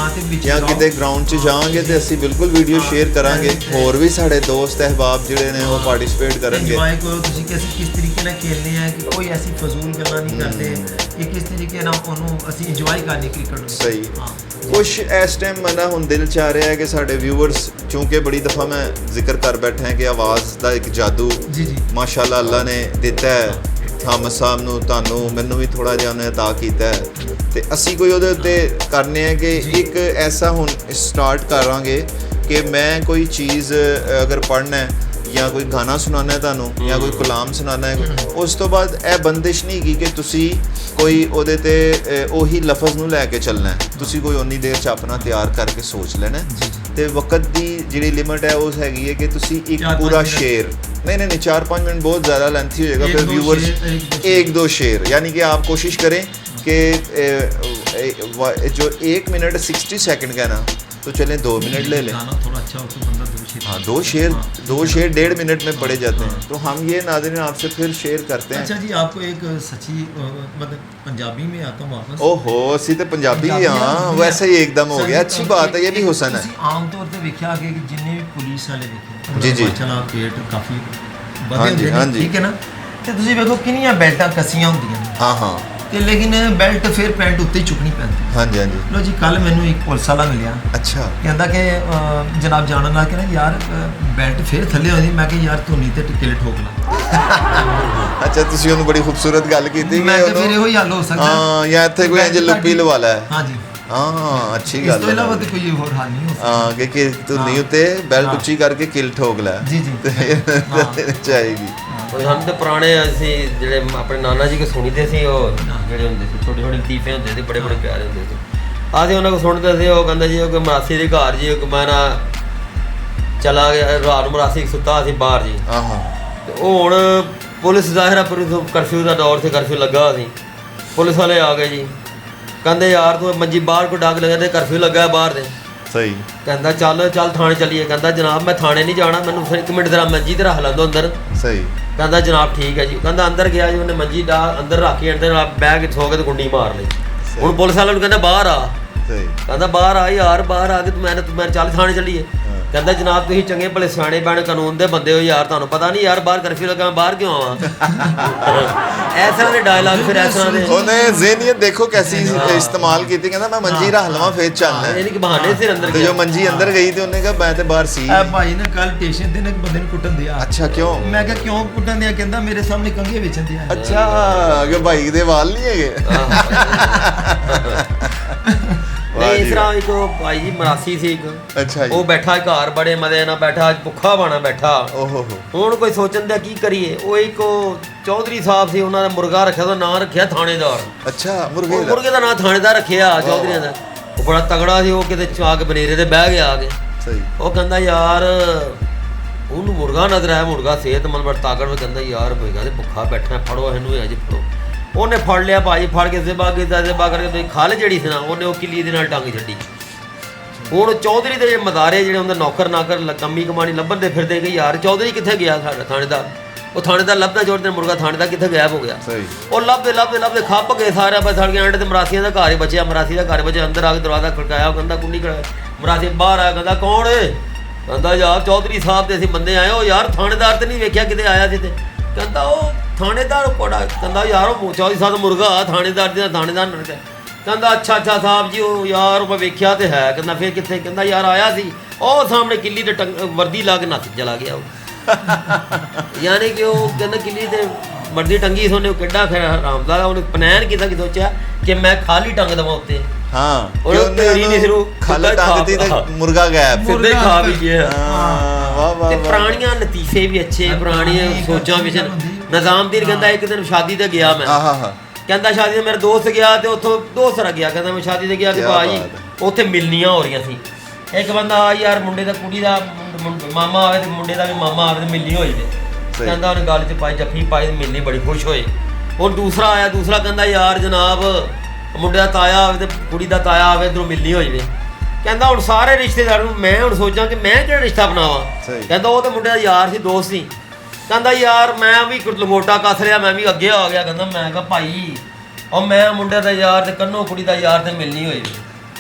ਜਾਂ ਕਿਤੇ ਗਰਾਊਂਡ 'ਚ ਜਾਵਾਂਗੇ ਤੇ ਅਸੀਂ ਬਿਲਕੁਲ ਵੀਡੀਓ ਸ਼ੇਅਰ ਕਰਾਂਗੇ। ਹੋਰ ਵੀ ਸਾਡੇ ਦੋਸਤ ਅਹਿਬਾਬ ਜਿਹੜੇ ਨੇ ਉਹ ਪਾਰਟਿਸਿਪੇਟ ਕਰਨਗੇ। ਇੰਜੋਏ ਕਰੋ ਤੁਸੀਂ ਕਿ ਅਸੀਂ ਕਿਸ ਤਰੀਕੇ ਨਾਲ ਖੇਲਨੇ ਆ, ਕਿ ਕੋਈ ਐਸੀ ਫਜ਼ੂਲ ਗੱਲਾਂ ਨਹੀਂ ਕਰਦੇ, ਕਿ ਕਿਸ ਤਰੀਕੇ ਨਾਲ ਉਹਨੂੰ ਅਸੀਂ ਇੰਜੋਏ ਕਰਨੀ ਕ੍ਰਿਕਟ ਨੂੰ। ਸਹੀ। ਕੁਛ ਇਸ ਟਾਈਮ ਮਨਾ ਹੁਣ ਦਿਲ ਚ ਆ ਰਿਹਾ ਹੈ ਕਿ ਸਾਡੇ ਵਿਊਅਰਸ, ਚੂੰਕਿ ਬੜੀ ਦਫਾ ਮੈਂ ਜ਼ਿਕਰ ਕਰ ਬੈਠਾ ਹਾਂ ਕਿ ਆਵਾਜ਼ ਦਾ ਇੱਕ ਜਾਦੂ ਜੀ ਮਾਸ਼ਾਅੱਲਾ ਅੱਲਾ ਨੇ ਦਿੱਤਾ ਹੈ, ਥਾਮਸ ਸਾਹਿਬ ਨੂੰ, ਤੁਹਾਨੂੰ, ਮੈਨੂੰ ਵੀ ਥੋੜਾ ਜਿਹਾ ਉਹਨੇ ਅਤਾ ਕੀਤਾ ਹੈ, ਤੇ ਅਸੀਂ ਕੋਈ ਉਹਦੇ ਉੱਤੇ ਕਰਨੇ ਆ ਕਿ ਇੱਕ ਐਸਾ ਹੁਣ ਸਟਾਰਟ ਕਰਾਂਗੇ ਕਿ ਮੈਂ ਕੋਈ ਚੀਜ਼ ਅਗਰ ਪੜ੍ਹਨਾ ਹੈ ਜਾਂ ਕੋਈ ਗਾਣਾ ਸੁਣਾਉਣਾ ਹੈ ਤੁਹਾਨੂੰ ਜਾਂ ਕੋਈ ਕਲਾਮ ਸੁਣਾਉਣਾ ਹੈ, ਉਸ ਤੋਂ ਬਾਅਦ ਇਹ ਬੰਦਿਸ਼ ਨਹੀਂ ਹੈਗੀ ਕਿ ਤੁਸੀਂ ਕੋਈ ਉਹਦੇ ਤੇ ਉਹੀ ਲਫ਼ਜ਼ ਨੂੰ ਲੈ ਕੇ ਚੱਲਣਾ ਹੈ, ਤੁਸੀਂ ਕੋਈ ਉਨੀ ਦੇਰ 'ਚ ਆਪਣਾ ਤਿਆਰ ਕਰਕੇ ਸੋਚ ਲੈਣਾ ਤੇ ਵਕਤ ਦੀ ਜਿਹੜੀ ਲਿਮਿਟ ਹੈ ਉਹ ਹੈਗੀ ਹੈ ਕਿ ਤੁਸੀਂ ਇੱਕ ਪੂਰਾ ਸ਼ੇਰ नहीं 4-5 मिनट बहुत ज़्यादा लेंथी हो जाएगा, फिर व्यूवर्स 1-2 शेर, यानी कि आप कोशिश करें कि जो 1 मिनट 60 सेकंड का है ना, तो चलें 2 मिनट ले लें। थोड़ा अच्छा हो तो बंदा 2 शेर, हाँ 2 शेर 1.5 मिनट में पढ़े जाते हैं। तो हम ये नाज़रीन आपसे फिर शेयर करते हैं। अच्छा जी, आपको एक सच्ची मतलब पंजाबी में आता हूँ वापस। ओहो असी तो पंजाबी ही हाँ, वैसे ही एकदम हो गया, अच्छी बात है, ये भी हुसन है। आम तौर पर देखा कि जिन्हें भी पुलिस वाले देखे जी चला पेट काफ़ी हाँ जी, हाँ जी, ठीक है ना, तो ਤੁਸੀਂ ਵੇਖੋ ਕਿੰਨੀਆਂ ਬੈਲਟਾਂ ਕਸੀਆਂ ਹੁੰਦੀਆਂ ਨੇ। ਹਾਂ ਤੇ ਲੇਕਿਨ ਬੈਲਟ ਫਿਰ ਪੈਂਟ ਉੱਤੇ ਹੀ ਚੁੱਕਣੀ ਪੈਂਦੀ। ਹਾਂਜੀ ਲੋ ਜੀ, ਕੱਲ ਮੈਨੂੰ ਇੱਕ ਪੁਲਿਸ ਵਾਲਾ ਮਿਲਿਆ। ਅੱਛਾ। ਕਹਿੰਦਾ ਕਿ ਜਨਾਬ ਜਾਣਨ ਨਾਲ ਕਹਿੰਦਾ ਯਾਰ ਬੈਲਟ ਫਿਰ ਥੱਲੇ ਹੋਈ। ਮੈਂ ਕਿਹਾ ਯਾਰ ਧੋਨੀ ਤੇ ਟਿੱਕੇ ਠੋਕ ਲਾ। ਅੱਛਾ, ਤੁਸੀਂ ਉਹਨੂੰ ਬੜੀ ਖੂਬਸੂਰਤ ਗੱਲ ਕੀਤੀ। ਮੈਂ ਕਿਹਾ ਫਿਰ ਇਹੋ ਹੀ ਹੱਲ ਹੋ ਸਕਦਾ। ਹਾਂ, ਜਾਂ ਇੱਥੇ ਕੋਈ ਇੰਜ ਲੁੱਪੀ ਲਵਾ ਲੈ। ਹਾਂਜੀ ਹਾਂ, ਅੱਛੀ ਗੱਲ ਹੈ। ਇਸ ਤੋਂ ਇਲਾਵਾ ਤਾਂ ਕੋਈ ਹੋਰ ਹੱਲ ਨਹੀਂ ਹੋ ਸਕਦਾ। ਹਾਂ, ਕਿ ਧੋਨੀ ਉੱਤੇ ਬੈਲਟ ਉੱਚੀ ਕਰਕੇ ਕਿਲ ਠੋਕ ਲੈ। ਜੀ ਚਾਹੀਦੀ। ਸਾਨੂੰ ਤਾਂ ਪੁਰਾਣੇ ਅਸੀਂ ਜਿਹੜੇ ਆਪਣੇ ਨਾਨਾ ਜੀ ਕੋ ਸੁਣੀਦੇ ਸੀ, ਉਹ ਜਿਹੜੇ ਹੁੰਦੇ ਸੀ ਛੋਟੇ ਛੋਟੇ ਲਤੀਫੇ ਹੁੰਦੇ ਸੀ, ਬੜੇ ਪਿਆਰੇ ਹੁੰਦੇ ਸੀ। ਅਸੀਂ ਉਹਨਾਂ ਕੋਲ ਸੁਣਦੇ ਸੀ, ਉਹ ਕਹਿੰਦਾ ਜੀ ਉਹ ਮਰਾਸੀ ਦੇ ਘਰ ਜੀ ਇੱਕ ਮੈਂ ਨਾ ਚਲਾ ਗਿਆ ਰਾਤ ਨੂੰ, ਮਰਾਸੀ ਸੁੱਤਾ ਸੀ ਬਾਹਰ ਜੀ। ਤੇ ਉਹ ਹੁਣ ਪੁਲਿਸ ਜ਼ਾਹਿਰਾ ਕਰਫਿਊ ਦਾ ਦੌਰ ਸੀ, ਕਰਫਿਊ ਲੱਗਾ ਸੀ, ਪੁਲਿਸ ਵਾਲੇ ਆ ਗਏ ਜੀ। ਕਹਿੰਦੇ ਯਾਰ ਤੂੰ ਮੰਜੀ ਬਾਹਰ ਕੋ ਡਾਕ ਲਗਾ ਤੇ ਕਰਫਿਊ ਲੱਗਾ ਬਾਹਰ ਦੇ। ਸਹੀ। ਕਹਿੰਦਾ ਚੱਲ ਥਾਣੇ ਚੱਲੀਏ। ਕਹਿੰਦਾ ਜਨਾਬ ਮੈਂ ਥਾਣੇ ਨਹੀਂ ਜਾਣਾ, ਮੈਨੂੰ ਫਿਰ 1 ਮਿੰਟ ਜ਼ਰਾ ਮੰਜੀ ਤੇ ਰੱਖ ਲੈਂਦੋ ਅੰਦਰ। ਸਹੀ। ਕਹਿੰਦਾ ਜਨਾਬ ਠੀਕ ਹੈ ਜੀ। ਕਹਿੰਦਾ ਅੰਦਰ ਗਿਆ ਜੀ, ਉਹਨੇ ਮੰਜੀ ਦਾ ਅੰਦਰ ਰੱਖ ਕੇ ਅੰਦਰ ਬਹਿ ਕੇ ਸੋ ਕੇ ਤੇ ਕੁੰਡੀ ਮਾਰ ਲਈ। ਹੁਣ ਪੁਲਿਸ ਵਾਲਿਆਂ ਨੂੰ ਕਹਿੰਦਾ ਬਾਹਰ ਆ। ਸਹੀ। ਕਹਿੰਦਾ ਬਾਹਰ ਆ ਯਾਰ, ਬਾਹਰ ਆ ਕੇ ਤੂੰ ਮੈਂ ਚੱਲ ਥਾਣੇ ਚੱਲੀਏ। ਕਹਿੰਦਾ ਜਨਾਬ ਤੁਸੀਂ ਚੰਗੇ ਭਲੇ ਸਿਆਣੇ ਬਣ ਕਾਨੂੰਨ ਦੇ ਬੰਦੇ ਹੋ ਯਾਰ, ਤੁਹਾਨੂੰ ਪਤਾ ਨਹੀਂ ਯਾਰ ਬਾਹਰ ਕਰਫਿਊ ਲੱਗਾ, ਬਾਹਰ ਕਿਉਂ ਆਵਾਂ। ਇਸ ਤਰ੍ਹਾਂ ਦੇ ਡਾਇਲਾਗ ਫਿਰ ਇਸ ਤਰ੍ਹਾਂ ਦੇ ਉਹਨੇ ਜ਼ਿਹਨੀਅਤ ਦੇਖੋ ਕੈਸੀ ਇਸਤੇਮਾਲ ਕੀਤੀ। ਕਹਿੰਦਾ ਮੈਂ ਮੰਜੀ ਰੱਖ ਲਵਾਂ ਫੇਰ ਚੱਲਣਾ। ਇਹ ਨਹੀਂ ਕਿ ਬਹਾਨੇ ਸਿਰ ਅੰਦਰ ਤੇ ਜੋ ਮੰਜੀ ਅੰਦਰ ਗਈ ਤੇ ਉਹਨੇ ਕਿਹਾ ਮੈਂ ਤੇ ਬਾਹਰ ਸੀ। ਭਾਈ ਨੇ ਕੱਲ ਸਟੇਸ਼ਨ ਤੇ ਨਾ ਬੰਦੇ ਨੂੰ ਕੁੱਟਣ ਦਿਆ। ਅੱਛਾ, ਕਿਉਂ? ਮੈਂ ਕਿਹਾ ਕਿਉਂ ਕੁੱਟਣ ਦਿਆ? ਕਹਿੰਦਾ ਮੇਰੇ ਸਾਹਮਣੇ ਕੰਘੇ ਵੇਚਣ ਦਿਆ। ਅੱਛਾ, ਕਿ ਭਾਈ ਦੇ ਵਾਲ ਨਹੀਂ ਹੈਗੇ। ਨਹੀਂ, ਇਸ ਤਰ੍ਹਾਂ ਇੱਕ ਭਾਈ ਜੀ ਮਰਾਸੀ ਸੀ ਇੱਕ। ਅੱਛਾ ਜੀ। ਉਹ ਬੈਠਾ ਘਰ ਬੜੇ ਮਜ਼ੇ ਨਾਲ ਬੈਠਾ, ਭੁੱਖਾ ਬਾਣਾ ਬੈਠਾ। ਓਹੋ। ਹੁਣ ਕੋਈ ਸੋਚਣ ਦਾ ਕੀ ਕਰੀਏ। ਉਹ ਇੱਕ ਚੌਧਰੀ ਸਾਹਿਬ ਸੀ, ਉਹਨਾਂ ਦਾ ਮੁਰਗਾ ਰੱਖਿਆ, ਉਹਦਾ ਨਾਂ ਰੱਖਿਆ ਥਾਣੇਦਾਰ। ਅੱਛਾ, ਮੁਰਗੇ ਦਾ ਨਾਂ ਥਾਣੇਦਾਰ ਰੱਖਿਆ ਚੌਧਰੀਆਂ ਦਾ। ਉਹ ਬੜਾ ਤਗੜਾ ਸੀ, ਉਹ ਕਿਤੇ ਆ ਕੇ ਬਨੇਰੇ ਤੇ ਬਹਿ ਗਿਆ ਆ ਕੇ। ਸਹੀ। ਉਹ ਕਹਿੰਦਾ ਯਾਰ ਉਹਨੂੰ ਮੁਰਗਾ ਨਜ਼ਰ ਆਇਆ, ਮੁਰਗਾ ਸਿਹਤਮੰਦ ਬੜਾ ਤਾਕਤਵਰ। ਕਹਿੰਦਾ ਯਾਰ ਮੁਰਗਾ ਤੇ ਭੁੱਖਾ ਬੈਠਾ, ਫੜੋ ਇਹਨੂੰ ਅੱਜ ਫੜੋ। ਉਹਨੇ ਫੜ ਲਿਆ ਭਾਜੀ, ਫੜ ਕੇ ਜ਼ਿਬਾ ਕਰਕੇ ਖਲ ਜਿਹੜੀ ਸੀ ਨਾ, ਉਹਨੇ ਉਹ ਕਿੱਲੀ ਦੇ ਨਾਲ ਟੰਗ ਛੱਡੀ। ਹੁਣ ਚੌਧਰੀ ਦੇ ਜਿਹੜੇ ਮਦਾਰੇ ਜਿਹੜੇ ਉਹਦੇ ਨੌਕਰ ਕੰਮੀ ਕਮਾਣੀ ਲੱਭਣ ਦੇ ਫਿਰਦੇ ਕਿ ਯਾਰ ਚੌਧਰੀ ਕਿੱਥੇ ਗਿਆ ਸਾਡਾ ਥਾਣੇਦਾਰ। ਉਹ ਥਾਣੇਦਾਰ ਲੱਭਦਾ ਚੌਧਰੀ ਦਾ ਮੁਰਗਾ, ਥਾਣੇਦਾਰ ਕਿੱਥੇ ਗਾਇਬ ਹੋ ਗਿਆ। ਉਹ ਲੱਭਦੇ ਖੱਪ ਗਏ ਸਾਰੇ ਪਾਸੇ, ਸੜ ਗਏ ਐਂਡ ਤੇ ਮਰਾਸੀਆਂ ਦਾ ਘਰ ਹੀ ਬਚਿਆ। ਮਰਾਸੀ ਦਾ ਘਰ ਬਚਿਆ, ਅੰਦਰ ਆ ਕੇ ਦਰਵਾਜ਼ਾ ਖੜਕਾਇਆ, ਉਹ ਕਹਿੰਦਾ ਕੁੰਡੀ ਖੜਕਾਇਆ। ਮਰਾਸੀ ਬਾਹਰ ਆਇਆ, ਕਹਿੰਦਾ ਕੌਣ ਏ? ਕਹਿੰਦਾ ਯਾਰ ਚੌਧਰੀ ਸਾਹਿਬ ਦੇ ਅਸੀਂ ਬੰਦੇ ਆਏ। ਉਹ ਯਾਰ ਥਾਣੇਦਾਰ ਤੇ ਨਹੀਂ ਵੇਖਿਆ ਕਿਤੇ ਆਇਆ ਸੀ ਤੇ। ਕਹਿੰਦਾ ਉਹ ਥਾਣੇਦਾਰ ਕੋੜਾ। ਕਹਿੰਦਾ ਯਾਰ ਉਹ ਚੌਧਰੀ ਸਾਹਿਬ ਦਾ ਮੁਰਗਾ ਥਾਣੇਦਾਰ ਦੀ ਥਾਣੇਦਾਰ। ਕਹਿੰਦਾ ਅੱਛਾ ਸਾਹਿਬ ਜੀ, ਉਹ ਯਾਰ ਮੈਂ ਵੇਖਿਆ ਤੇ ਹੈ। ਕਹਿੰਦਾ ਫਿਰ ਕਿੱਥੇ? ਕਹਿੰਦਾ ਯਾਰ ਆਇਆ ਸੀ ਉਹ ਸਾਹਮਣੇ ਕਿੱਲੀ ਤੇ ਵਰਦੀ ਲਾ ਕੇ ਨੱਸ ਚਲਾ ਗਿਆ ਉਹ। ਯਾਨੀ ਕਿ ਉਹ ਕਹਿੰਦਾ ਕਿੱਲੀ ਤੇ ਵਰਦੀ ਟੰਗੀ ਸੀ, ਉਹਨੇ ਕਿੱਡਾ ਫਿਰ ਹਰਾਮਜ਼ਾਦਾ ਉਹਨੇ ਪਲਾਨ ਕੀਤਾ ਕਿ ਸੋਚਿਆ ਕਿ ਮੈਂ ਖਾਲੀ ਟੰਗ ਦੇਵਾਂ ਉੱਤੇ। ਹਾਂ, ਉਹਨੇ ਖਾਲੀ ਟੰਗ ਦੀ ਤੇ ਮੁਰਗਾ ਗਾਇਬ, ਸਿੱਧਾ ਹੀ ਖਾ ਵੀ ਗਿਆ। ਵਾਹ ਵਾਹ। ਤੇ ਪੁਰਾਣੀਆਂ ਲਤੀਫੇ ਵੀ ਅੱਛੇ, ਪੁਰਾਣੀਆਂ ਸੋਚਾਂ ਵਿੱਚ। ਨਿਜ਼ਾਮਦੀਨ ਕਹਿੰਦਾ ਇੱਕ ਦਿਨ ਸ਼ਾਦੀ ਤੇ ਗਿਆ ਮੈਂ। ਕਹਿੰਦਾ ਸ਼ਾਦੀ ਤੇ ਮੇਰਾ ਦੋਸਤ ਗਿਆ ਤੇ ਉੱਥੋਂ ਦੋਸਤ ਰ ਗਿਆ। ਕਹਿੰਦਾ ਮੈਂ ਸ਼ਾਦੀ ਤੇ ਗਿਆ ਤੇ ਭਾਈ ਉੱਥੇ ਮਿਲਣੀਆਂ ਹੋ ਰਹੀਆਂ ਸੀ। ਇੱਕ ਬੰਦਾ ਆ ਯਾਰ ਮੁੰਡੇ ਦਾ ਕੁੜੀ ਦਾ ਮਾਮਾ ਆਵੇ ਤੇ ਮੁੰਡੇ ਦਾ ਵੀ ਮਾਮਾ ਆਵੇ ਤੇ ਮਿਲਣੀ ਹੋਈ ਤੇ ਕਹਿੰਦਾ ਉਹਨੇ ਗੱਲ 'ਚ ਪਾਈ ਜੱਫੀ ਪਾਈ ਤੇ ਮਿਲਣੀ ਬੜੀ ਖੁਸ਼ ਹੋਏ। ਹੁਣ ਦੂਸਰਾ ਆਇਆ, ਦੂਸਰਾ ਕਹਿੰਦਾ ਯਾਰ ਜਨਾਬ ਮੁੰਡੇ ਦਾ ਤਾਇਆ ਆਵੇ ਤੇ ਕੁੜੀ ਦਾ ਤਾਇਆ ਆਵੇ ਇੱਧਰੋਂ ਮਿਲਣੀ ਹੋ ਜਾਵੇ। ਕਹਿੰਦਾ ਹੁਣ ਸਾਰੇ ਰਿਸ਼ਤੇਦਾਰਾਂ ਨੂੰ ਮੈਂ ਹੁਣ ਸੋਚਾਂ ਕਿ ਮੈਂ ਕਿਹੜਾ ਰਿਸ਼ਤਾ ਬਣਾਵਾਂ। ਸਹੀ। ਕਹਿੰਦਾ ਉਹ ਤਾਂ ਮੁੰਡੇ ਦਾ ਯਾਰ ਸੀ, ਦੋਸਤ ਸੀ। ਕਹਿੰਦਾ ਯਾਰ ਮੈਂ ਵੀ ਲੰਗੋਟਾ ਕੱਸ ਲਿਆ, ਮੈਂ ਵੀ ਅੱਗੇ ਆ ਗਿਆ। ਕਹਿੰਦਾ ਮੈਂ ਕਿਹਾ ਭਾਈ ਉਹ ਮੈਂ ਮੁੰਡੇ ਦਾ ਯਾਰ ਤੇ ਕੰਨੋਂ ਕੁੜੀ ਦਾ ਯਾਰ ਤੇ ਮਿਲਣੀ ਹੋਈ।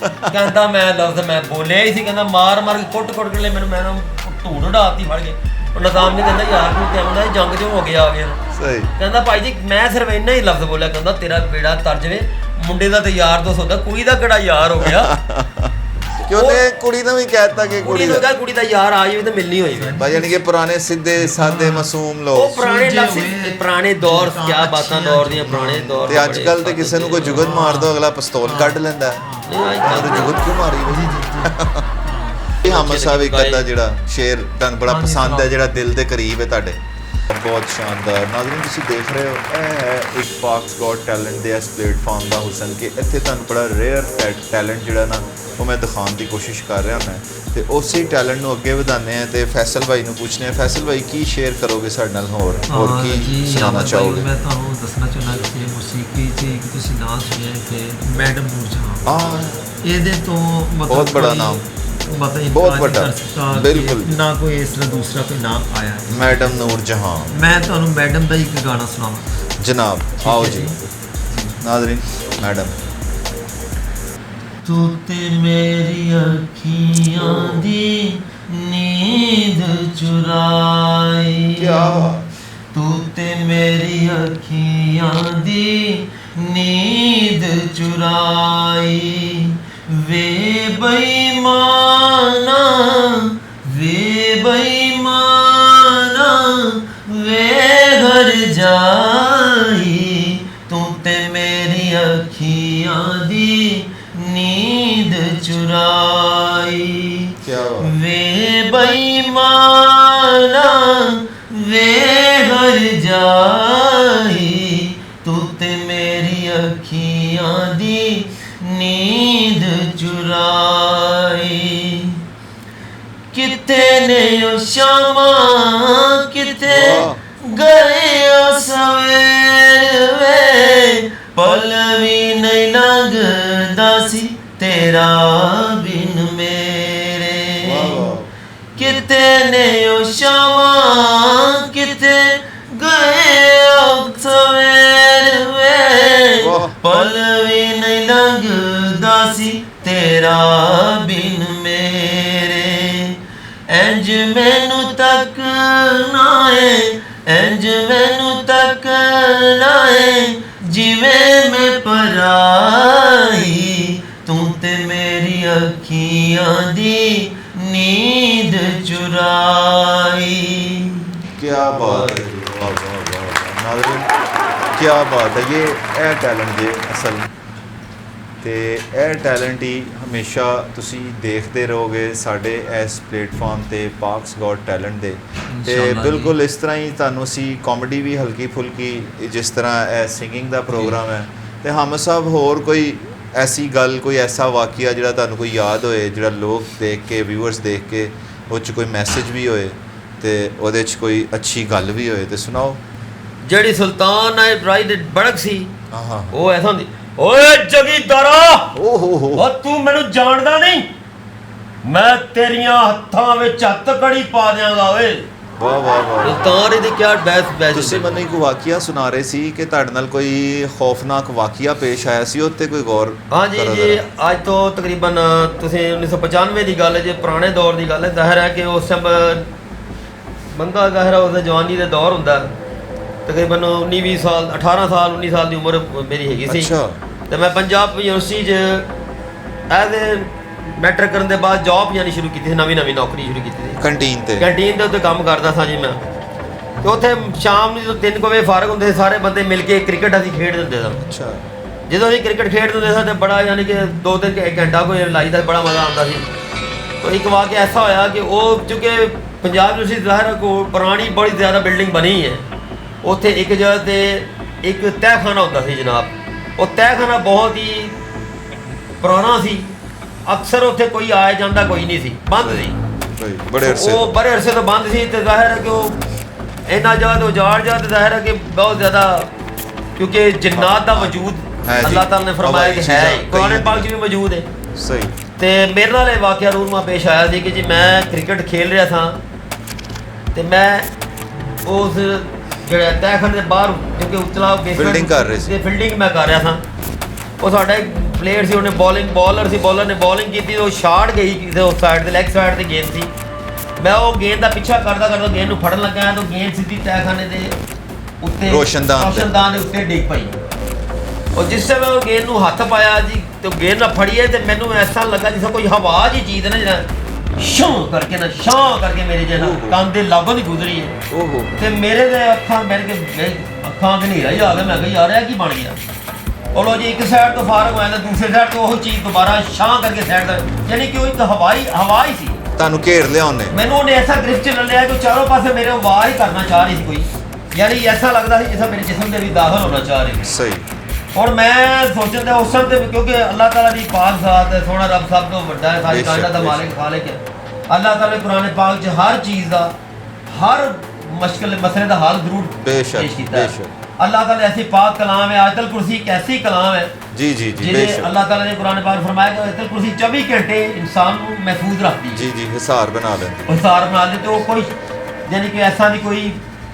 ਕਹਿੰਦਾ ਮੈਂ ਲਫ਼ਜ਼ ਮੈਂ ਬੋਲਿਆ ਹੀ ਸੀ। ਕਹਿੰਦਾ ਮਾਰ ਮਾਰ ਕੇ ਕੁੱਟ ਕੇ ਲੈ ਮੈਨੂੰ, ਮੈਂ ਧੂੜ ਉਡਾਤੀ ਫੜ ਕੇ। ਉਹ ਨਿਜ਼ਾਮ ਨੇ ਕਹਿੰਦਾ ਯਾਰ ਤੂੰ ਤੇ ਆਉਂਦਾ ਜੰਗ ਚੋਂ ਹੋ ਗਿਆ ਆ ਗਿਆ। ਸਹੀ। ਕਹਿੰਦਾ ਭਾਈ ਜੀ ਮੈਂ ਸਿਰਫ ਇੰਨਾ ਹੀ ਲਫ਼ਜ਼ ਬੋਲਿਆ। ਕਹਿੰਦਾ ਤੇਰਾ ਬੇੜਾ ਤਰ ਜਾਵੇ, ਮੁੰਡੇ ਦਾ ਤੇ ਯਾਰ ਦੋਸਤ ਹੁੰਦਾ, ਕੁੜੀ ਦਾ ਕਿਹੜਾ ਯਾਰ ਹੋ ਗਿਆ। ਕਿਉਂਕਿ ਕੁੜੀ ਨੇ ਵੀ ਕਹਿਤਾ ਕਿ ਕੁੜੀ ਨੂੰ ਕਹਾ ਕੁੜੀ ਦਾ ਯਾਰ ਆ ਜਾਵੇ ਤੇ ਮਿਲਣੀ ਹੋਈ। ਭਾਈ ਯਾਨੀ ਕਿ ਪੁਰਾਣੇ ਸਿੱਧੇ ਸਾਦੇ ਮਾਸੂਮ ਉਹ ਲੋਕ ਪੁਰਾਣੇ ਲਫ਼ਜ਼, ਪੁਰਾਣੇ ਦੌਰ, ਕਿਆ ਬਾਤਾਂ ਦੌਰ ਦੀਆਂ, ਪੁਰਾਣੇ ਦੌਰ। ਤੇ ਅੱਜ ਕੱਲ ਤੇ ਕਿਸੇ ਨੂੰ ਕੋਈ ਜੁਗਤ ਮਾਰ ਦੋ ਅਗਲਾ ਪਿਸਤੌਲ ਕੱਢ ਲੈਂਦਾ। ਜੁਗਤ ਕਿਉਂ ਮਾਰੀ ਬਈ? ਹਮਦ ਸਾਹਿਬ ਇੱਕ ਅੱਧਾ ਜਿਹੜਾ ਸ਼ੇਰ ਤੁਹਾਨੂੰ ਬੜਾ ਪਸੰਦ ਹੈ, ਜਿਹੜਾ ਦਿਲ ਦੇ ਕਰੀਬ ਹੈ ਤੁਹਾਡੇ। ਬਹੁਤ ਸ਼ਾਨਦਾਰ। ਨਾਜ਼ਰੀਨ ਤੁਸੀਂ ਦੇਖ ਰਹੇ ਹੋ, ਇਹ ਹੈ ਇੱਕ ਪਾਕਸ ਗॉट ਟੈਲੈਂਟ ਦੇ ਇਸ ਪਲੇਟਫਾਰਮ ਦਾ ਹੁਸਨ ਕਿ ਇੱਥੇ ਤੁਹਾਨੂੰ ਬੜਾ ਰੇਅਰ ਟੈਲੈਂਟ ਜਿਹੜਾ ਨਾ ਉਹ ਮੈਂ ਦਿਖਾਉਣ ਦੀ ਕੋਸ਼ਿਸ਼ ਕਰ ਰਿਹਾ ਮੈਂ, ਤੇ ਉਸੇ ਟੈਲੈਂਟ ਨੂੰ ਅੱਗੇ ਵਧਾਉਂਦੇ ਆ। ਤੇ ਫੈਸਲ ਭਾਈ ਨੂੰ ਪੁੱਛਦੇ ਆ, ਫੈਸਲ ਭਾਈ ਕੀ ਸ਼ੇਅਰ ਕਰੋਗੇ ਸਾਡੇ ਨਾਲ, ਹੋਰ ਕੀ ਸੁਣਾਉਣਾ ਚਾਹੋਗੇ? ਮੈਂ ਤੁਹਾਨੂੰ ਦੱਸਣਾ ਚਾਹੁੰਦਾ ਕਿ ਮੌਸੀਕੀ 'ਚ ਇੱਕ ਤੁਸੀਂ ਨਾਂ ਸੁਣਿਆ ਕਿ ਮੈਡਮ ਨੂਰ ਜਹਾਂ। ਇਹਦੇ ਤੋਂ ਮਤਲਬ ਬਹੁਤ ਬੜਾ ਨਾਮ, ਮਤਲਬ ਬਹੁਤ ਵੱਡਾ, ਬਿਲਕੁਲ ਨਾ ਕੋਈ ਇਸ ਤਰ੍ਹਾਂ ਦੂਸਰਾ ਕੋਈ ਨਾਮ ਆਇਆ ਹੈ। ਮੈਡਮ ਨੂਰ ਜਹਾਂ। ਮੈਂ ਤੁਹਾਨੂੰ ਮੈਡਮ ਦਾ ਇੱਕ ਗਾਣਾ ਸੁਣਾਵਾਂ ਜਨਾਬ। ਆਓ ਜੀ ਨਾਜ਼ਰੀਨ, ਮੈਡਮ। तू ते मेरी अखियां दी नींद चुराई, क्या तू ते मेरी अखियां दी नींद चुराई, वे बेईमाना वे घर जाई, तू ते मेरी अखियां दी नींद चुराई, वे बेईमाना वे घर जाई, तू ते मेरी अखियां दी नींद चुराई। किते ने ओ शामा किते गए सवेर वे, पल भी नहीं लगदा सी तेरा बिन मेरे। किते ने ओ शामा किते गए सवेर वे, पल भी नहीं लगदा सी तेरा बिन मेरे। इंज मैनू तक नाए, इंज मैनू तक नाए, जिवें मैं पराई, तू ते मेरी अखियां दी नींद चुराई। क्या बात है, वाह वाह वाह नाज़रीन, क्या बात है। ये टैलेंट जे असल ਤੇ ਇਹ ਟੈਲੈਂਟ ਹੀ ਹਮੇਸ਼ਾ ਤੁਸੀਂ ਦੇਖਦੇ ਰਹੋਗੇ ਸਾਡੇ ਇਸ ਪਲੇਟਫਾਰਮ ਤੇ ਪਾਕਸ ਗॉट ਟੈਲੈਂਟ ਦੇ। ਤੇ ਬਿਲਕੁਲ ਇਸ ਤਰ੍ਹਾਂ ਹੀ ਤੁਹਾਨੂੰ ਅਸੀਂ ਕਾਮੇਡੀ ਵੀ ਹਲਕੀ ਫੁਲਕੀ, ਜਿਸ ਤਰ੍ਹਾਂ ਇਹ ਸਿੰਗਿੰਗ ਦਾ ਪ੍ਰੋਗਰਾਮ ਹੈ। ਤੇ ਹਮਦ ਸਾਹਿਬ ਹੋਰ ਕੋਈ ਐਸੀ ਗੱਲ, ਕੋਈ ਐਸਾ ਵਾਕਿਆ ਜਿਹੜਾ ਤੁਹਾਨੂੰ ਕੋਈ ਯਾਦ ਹੋਏ, ਜਿਹੜਾ ਲੋਕ ਦੇਖ ਕੇ, ਵਿਊਅਰਸ ਦੇਖ ਕੇ ਉਹ 'ਚ ਕੋਈ ਮੈਸੇਜ ਵੀ ਹੋਏ ਤੇ ਉਹਦੇ 'ਚ ਕੋਈ ਅੱਛੀ ਗੱਲ ਵੀ ਹੋਏ, ਤੇ ਸੁਣਾਓ। ਜਿਹੜੀ ਸੁਲਤਾਨ ਨਾਇਬ ਰਾਏ ਦੀ ਬੜਕ ਸੀ, ਹਾਂ ਉਹ ਐਸਾ ਹੁੰਦੀ, ਓਏ ਜਗੀਦਾਰਾ, ਓਹ ਹੋ ਤੂੰ ਮੈਨੂੰ ਜਾਣਦਾ ਨਹੀਂ, ਮੈਂ ਤੇਰੀਆਂ ਹੱਥਾਂ ਵਿੱਚ ਹੱਥ ਕੜੀ ਪਾ ਦਿਆਂਗਾ ਓਏ। ਵਾਹ ਵਾਹ ਵਾਹ। ਸੁਲਤਾਨ ਇਹਦੀ ਕਿਆ ਬੈਸ। ਤੁਸੀਂ ਮੈਨੂੰ ਇੱਕ ਵਾਕਿਆ ਸੁਣਾ ਰਹੇ ਸੀ ਕਿ ਤੁਹਾਡੇ ਨਾਲ ਕੋਈ ਖੌਫਨਾਕ ਵਾਕਿਆ ਪੇਸ਼ ਆਇਆ ਸੀ, ਉੱਤੇ ਕੋਈ ਗੌਰ। ਹਾਂਜੀ ਜੀ, ਅੱਜ ਤੋਂ ਤਕਰੀਬਨ ਤੁਸੀਂ 1995 ਦੀ ਗੱਲ ਹੈ ਜੀ, ਪੁਰਾਣੇ ਦੌਰ ਦੀ ਗੱਲ ਹੈ। ਜ਼ਾਹਿਰ ਹੈ ਕਿ ਉਸ ਸਮੇਂ ਬੰਦਾ ਜ਼ਾਹਿਰ ਹੈ ਉਹਦਾ ਜਵਾਨੀ ਦਾ ਦੌਰ ਹੁੰਦਾ, ਤਕਰੀਬਨ 19-20 ਸਾਲ, 18 ਸਾਲ 19 ਸਾਲ ਦੀ ਉਮਰ ਮੇਰੀ ਹੈਗੀ ਸੀ। ਤੇ ਮੈਂ ਪੰਜਾਬ ਯੂਨੀਵਰਸਿਟੀ 'ਚ ਐਜ਼ ਏ ਮੈਟ੍ਰਿਕ ਕਰਨ ਦੇ ਬਾਅਦ ਜੌਬ ਜਾਣੀ ਸ਼ੁਰੂ ਕੀਤੀ ਸੀ, ਨਵੀਂ ਨੌਕਰੀ ਸ਼ੁਰੂ ਕੀਤੀ ਸੀ ਕੰਟੀਨ ਦੇ ਉੱਤੇ ਕੰਮ ਕਰਦਾ ਸਾਂ ਜੀ ਮੈਂ। ਤੇ ਉੱਥੇ ਸ਼ਾਮ ਨੂੰ ਜਦੋਂ 3 ਵਜੇ ਫਾਰਗ ਹੁੰਦੇ, ਸਾਰੇ ਬੰਦੇ ਮਿਲ ਕੇ ਕ੍ਰਿਕਟ ਅਸੀਂ ਖੇਡਦੇ ਹੁੰਦੇ ਸਾਂ। ਅੱਛਾ। ਜਦੋਂ ਅਸੀਂ ਕ੍ਰਿਕਟ ਖੇਡਦੇ ਹੁੰਦੇ ਸਾਂ ਤੇ ਬੜਾ ਯਾਨੀ ਕਿ 2-3 ਘੰਟਾ ਕੋਈ ਲਾਈ ਦਾ ਬੜਾ ਮਜ਼ਾ ਆਉਂਦਾ ਸੀ। ਤਾਂ ਇੱਕ ਵਾਕਿਆ ਐਸਾ ਹੋਇਆ ਕਿ ਉਹ ਚੂँਕਿ ਪੰਜਾਬ ਯੂਨੀਵਰਸਿਟੀ ਜ਼ਾਹਿਰ ਕੋ ਪੁਰਾਣੀ ਬੜੀ ਜ਼ਿਆਦਾ ਬਿਲਡਿੰਗ ਬਣੀ ਹੈ, ਉੱਥੇ ਇੱਕ ਜਗ੍ਹਾ 'ਤੇ ਇੱਕ ਤਹਿਖਾਨਾ ਹੁੰਦਾ ਸੀ ਜਨਾਬ। ਉਹ ਤਹਿਖਾਨਾ ਬਹੁਤ ਹੀ ਪੁਰਾਣਾ ਸੀ, ਅਕਸਰ ਉੱਥੇ ਕੋਈ ਆਇਆ ਜਾਂਦਾ ਕੋਈ ਨਹੀਂ ਸੀ, ਬੰਦ ਸੀ ਉਹ ਬੜੇ ਅਰਸੇ ਤੋਂ ਬੰਦ ਸੀ। ਤੇ ਜ਼ਾਹਿਰ ਹੈ ਕਿ ਉਹ ਇੰਨਾ ਜ਼ਿਆਦਾ ਉਜਾੜ ਜਾ, ਤੇ ਜ਼ਾਹਿਰ ਹੈ ਕਿ ਬਹੁਤ ਜ਼ਿਆਦਾ, ਕਿਉਂਕਿ ਜਿੰਨਾਤ ਦਾ ਵਜੂਦ ਅੱਲਾਹ ਤਾਲਾ ਨੇ ਫਰਮਾਇਆ ਕਿ ਹੈ, ਕੁਰਾਨ ਪਾਕ 'ਚ ਵੀ ਮੌਜੂਦ ਹੈ। ਸਹੀ। ਤੇ ਮੇਰੇ ਨਾਲ ਇਹ ਵਾਕਿਆ ਰੂਨਮਾ ਪੇਸ਼ ਆਇਆ ਸੀ ਕਿ ਜੀ ਮੈਂ ਕ੍ਰਿਕਟ ਖੇਲ ਰਿਹਾ ਸਾਂ ਤੇ ਮੈਂ ਉਸ ਜਿਹੜਾ ਤਹਿਖਾਨੇ ਦੇ ਬਾਹਰ ਕਿਉਂਕਿ ਉਤਲਾ Fielding ਕਰ ਰਹੇ ਸੀ। ਤੇ ਫੀਲਡਿੰਗ ਮੈਂ ਕਰ ਰਿਹਾ ਸਾਂ। ਉਹ ਸਾਡਾ ਇੱਕ ਪਲੇਅਰ ਸੀ, ਉਹਨੇ ਬੋਲਰ ਸੀ, ਬੋਲਰ ਨੇ ਬੋਲਿੰਗ ਕੀਤੀ, ਉਹ ਸ਼ਾਟ ਗਈ ਕਿਸੇ ਉਸ ਸਾਈਡ ਤੇ, ਲੈਗ ਸਾਈਡ ਤੇ ਗੇਂਦ ਸੀ। ਮੈਂ ਉਹ ਗੇਂਦ ਦਾ ਪਿੱਛਾ ਕਰਦਾ ਗੇਂਦ ਨੂੰ ਫੜਨ ਲੱਗਾ ਤਾਂ ਗੇਂਦ ਸਿੱਧੀ ਤਹਿਖਾਨੇ ਦੇ ਉੱਤੇ ਰੋਸ਼ਨਦਾਨ ਦੇ ਉੱਤੇ ਡਿੱਗ ਪਈ। ਉਹ ਜਿਸ ਸਮੇਂ ਉਹ ਗੇਂਦ ਨੂੰ ਹੱਥ ਪਾਇਆ ਜੀ ਤੇ ਉਹ ਗੇਂਦ ਨਾਲ ਫੜੀਏ ਤੇ ਮੈਨੂੰ ਐਸਾ ਲੱਗਾ ਜਿਵੇਂ ਕੋਈ ਹਵਾ ਜੀ ਚੀਜ਼ ਨਾ ਜਿਹੜਾ ਸ਼ਾਂ ਕਰਕੇ ਮੇਰੇ ਜਿਹੜਾ ਕੰਨ ਦੇ ਲਾਗੋਂ ਦੀ ਗੁਜ਼ਰੀ ਹੈ। ਓਹੋ। ਤੇ ਮੇਰੇ ਦੇ ਅੱਖਾਂ ਅੱਖਾਂ ਤੇ ਹਨੇਰਾ ਹੀ ਆ ਗਿਆ। ਮੈਂ ਕਿਹਾ ਯਾਰ ਇਹ ਕੀ ਬਣ ਗਿਆ। ਉਹ ਲੋ ਜੀ ਇੱਕ ਸਾਈਡ ਤੋਂ ਫਾਰਗ ਹੋਇਆ ਤਾਂ ਦੂਸਰੀ ਸਾਈਡ ਤੋਂ ਉਹ ਚੀਜ਼ ਦੁਬਾਰਾ ਸ਼ਾਂ ਕਰਕੇ ਸਾਈਡ ਦਾ, ਯਾਨੀ ਕਿ ਉਹ ਇੱਕ ਹਵਾ ਹੀ ਸੀ। ਤੁਹਾਨੂੰ ਘੇਰ ਲਿਆ ਉਹਨੇ। ਮੈਨੂੰ ਉਹਨੇ ਐਸਾ ਗ੍ਰਿਫਟ ਚ ਲੈ ਲਿਆ ਕਿ ਚਾਰੋਂ ਪਾਸੇ ਮੇਰੇ ਵਾਰ ਹੀ ਕਰਨਾ ਚਾਹ ਰਹੀ ਸੀ ਕੋਈ, ਯਾਨੀ ਐਸਾ ਲੱਗਦਾ ਸੀ ਜਿਵੇਂ ਮੇਰੇ ਜਿਸਮ ਦੇ ਵੀ ਦਾਖਲ ਹੋਣਾ ਚਾਹ ਰਹੀ। ਸਹੀ। ਹੁਣ ਮੈਂ ਸੋਚਦਾ ਉਸ ਸਮੇਂ ਤੇ ਕਿਉਂਕਿ ਅੱਲਾਹ ਤਾਲਾ ਦੀ ਪਾਕ ਜ਼ਾਤ ਹੈ, ਸੋਹਣਾ ਰੱਬ ਸਭ ਤੋਂ ਵੱਡਾ ਹੈ, ਸਾਰੀ ਕਾਇਨਾਤ ਦਾ ਮਾਲਿਕ ਖਾਲਿਕ ਹੈ। ਅੱਲਾਹ ਤਾਲਾ ਨੇ ਕੁਰਾਨ ਪਾਕ 'ਚ ਹਰ ਚੀਜ਼ ਦਾ, ਹਰ ਮੁਸ਼ਕਿਲ ਮਸਲੇ ਦਾ ਹੱਲ ਜ਼ਰੂਰ ਪੇਸ਼ ਕੀਤਾ ਹੈ। अल्लाह ताला ऐसी पाक कलाम है। आयतुल कुर्सी एक ऐसी कलाम है जी जी जी जिसे अल्लाह ताला ने कुरान पाक फरमाया कि आयतुल कुर्सी 24 घंटे इंसान को महफूज रखती है। जी जी हिसार बना लेंदी। हिसार बना लेते तो कोई यानी कि ऐसा नहीं कोई